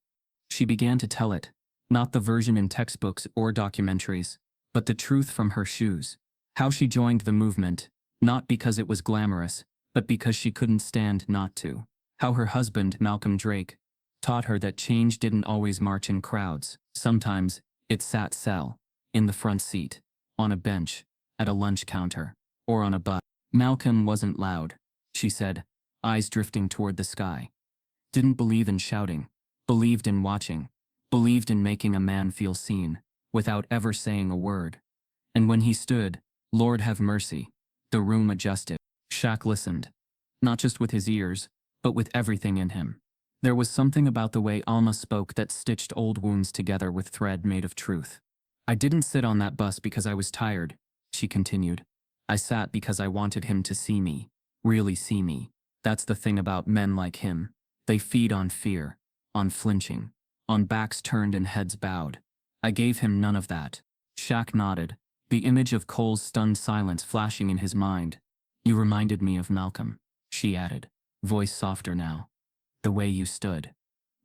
A: She began to tell it, not the version in textbooks or documentaries, but the truth from her shoes. How she joined the movement, not because it was glamorous, but because she couldn't stand not to. How her husband, Malcolm Drake, taught her that change didn't always march in crowds. Sometimes, it sat cell, in the front seat, on a bench, at a lunch counter, or on a bus. Malcolm wasn't loud, she said, eyes drifting toward the sky. Didn't believe in shouting, believed in watching, believed in making a man feel seen, without ever saying a word. And when he stood, Lord have mercy, the room adjusted. Shaq listened, not just with his ears, but with everything in him. There was something about the way Alma spoke that stitched old wounds together with thread made of truth. I didn't sit on that bus because I was tired, she continued. I sat because I wanted him to see me, really see me. That's the thing about men like him. They feed on fear, on flinching, on backs turned and heads bowed. I gave him none of that. Shaq nodded, the image of Cole's stunned silence flashing in his mind. You reminded me of Malcolm, she added, voice softer now. The way you stood.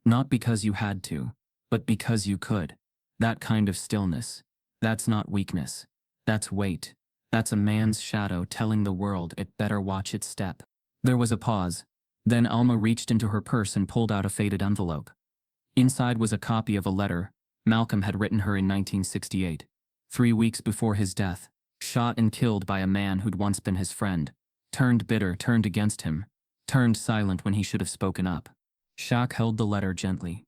A: Not because you had to, but because you could. That kind of stillness. That's not weakness. That's weight. That's a man's shadow telling the world it better watch its step. There was a pause. Then Alma reached into her purse and pulled out a faded envelope. Inside was a copy of a letter Malcolm had written her in 1968, 3 weeks before his death, shot and killed by a man who'd once been his friend, turned bitter, turned against him, turned silent when he should have spoken up. Shaq held the letter gently.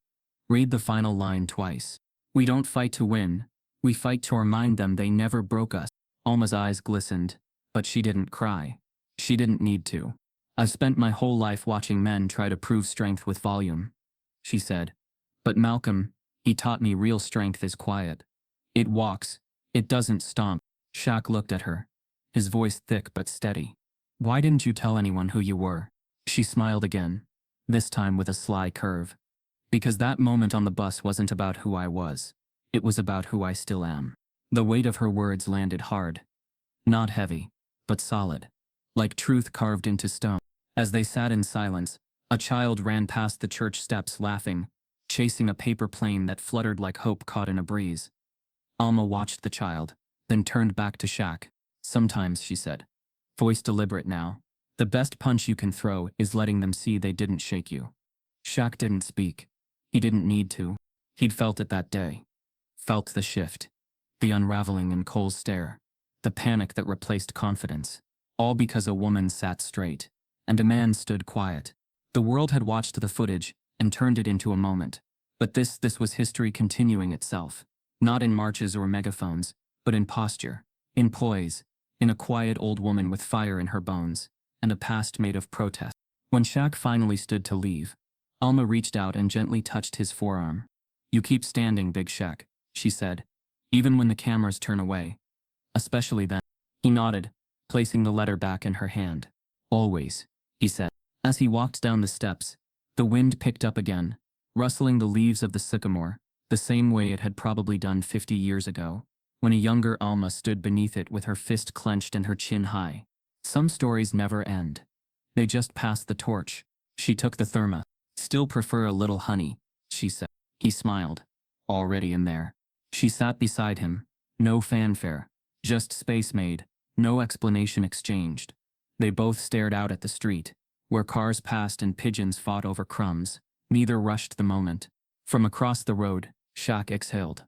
A: Read the final line twice. We don't fight to win. We fight to remind them they never broke us. Alma's eyes glistened, but she didn't cry. She didn't need to. I've spent my whole life watching men try to prove strength with volume, she said. But Malcolm, he taught me real strength is quiet. It walks. It doesn't stomp. Shaq looked at her, his voice thick but steady. Why didn't you tell anyone who you were? She smiled again, this time with a sly curve. Because that moment on the bus wasn't about who I was. It was about who I still am. The weight of her words landed hard. Not heavy, but solid. Like truth carved into stone. As they sat in silence, a child ran past the church steps laughing, chasing a paper plane that fluttered like hope caught in a breeze. Alma watched the child, then turned back to Shaq. Sometimes, she said, voice deliberate now, the best punch you can throw is letting them see they didn't shake you. Shaq didn't speak. He didn't need to. He'd felt it that day. Felt the shift. The unraveling in Cole's stare. The panic that replaced confidence. All because a woman sat straight, and a man stood quiet. The world had watched the footage and turned it into a moment. But this was history continuing itself. Not in marches or megaphones, but in posture, in poise, in a quiet old woman with fire in her bones, and a past made of protest. When Shaq finally stood to leave, Alma reached out and gently touched his forearm. You keep standing, Big Shaq, she said, even when the cameras turn away. Especially then. He nodded, placing the letter back in her hand. Always, he said. As he walked down the steps, the wind picked up again, rustling the leaves of the sycamore, the same way it had probably done 50 years ago, when a younger Alma stood beneath it with her fist clenched and her chin high. Some stories never end. They just pass the torch. She took the thermos. Still prefer a little honey, she said. He smiled. Already in there. She sat beside him. No fanfare. Just space made. No explanation exchanged. They both stared out at the street, where cars passed and pigeons fought over crumbs. Neither rushed the moment. From across the road, Shaq exhaled.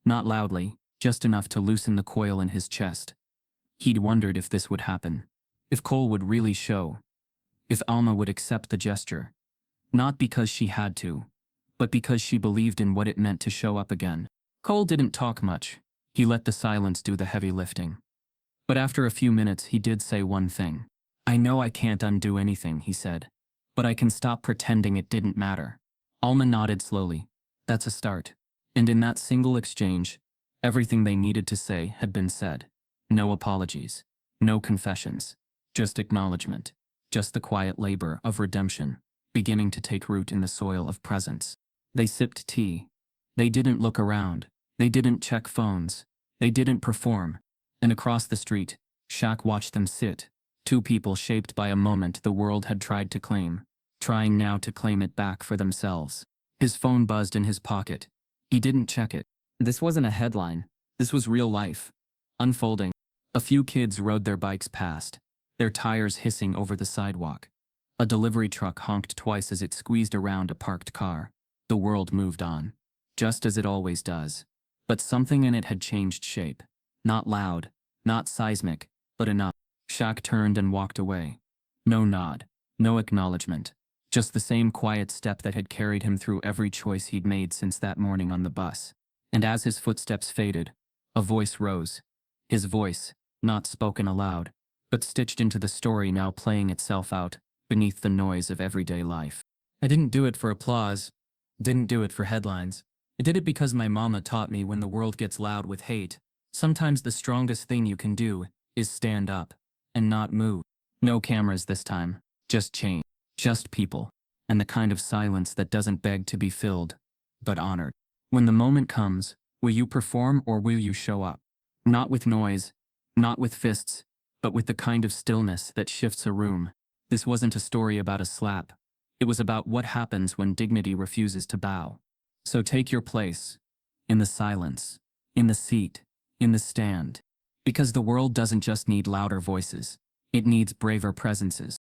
A: Not loudly, just enough to loosen the coil in his chest. He'd wondered if this would happen. If Cole would really show. If Alma would accept the gesture. Not because she had to, but because she believed in what it meant to show up again. Cole didn't talk much. He let the silence do the heavy lifting. But after a few minutes he did say one thing. I know I can't undo anything, he said. But I can stop pretending it didn't matter. Alma nodded slowly. That's a start. And in that single exchange, everything they needed to say had been said. No apologies. No confessions. Just acknowledgement. Just the quiet labor of redemption, beginning to take root in the soil of presence. They sipped tea. They didn't look around. They didn't check phones. They didn't perform. And across the street, Shaq watched them sit. Two people shaped by a moment the world had tried to claim, trying now to claim it back for themselves. His phone buzzed in his pocket. He didn't check it. This wasn't a headline. This was real life. Unfolding. A few kids rode their bikes past, their tires hissing over the sidewalk. A delivery truck honked twice as it squeezed around a parked car. The world moved on, just as it always does. But something in it had changed shape. Not loud, not seismic, but enough. Shaq turned and walked away. No nod, no acknowledgement. Just the same quiet step that had carried him through every choice he'd made since that morning on the bus. And as his footsteps faded, a voice rose. His voice, not spoken aloud, but stitched into the story now playing itself out, beneath the noise of everyday life. I didn't do it for applause. Didn't do it for headlines. I did it because my mama taught me when the world gets loud with hate, sometimes the strongest thing you can do is stand up and not move. No cameras this time, just change, just people, and the kind of silence that doesn't beg to be filled, but honored. When the moment comes, will you perform or will you show up? Not with noise, not with fists, but with the kind of stillness that shifts a room. This wasn't a story about a slap. It was about what happens when dignity refuses to bow. So take your place. In the silence. In the seat. In the stand. Because the world doesn't just need louder voices. It needs braver presences.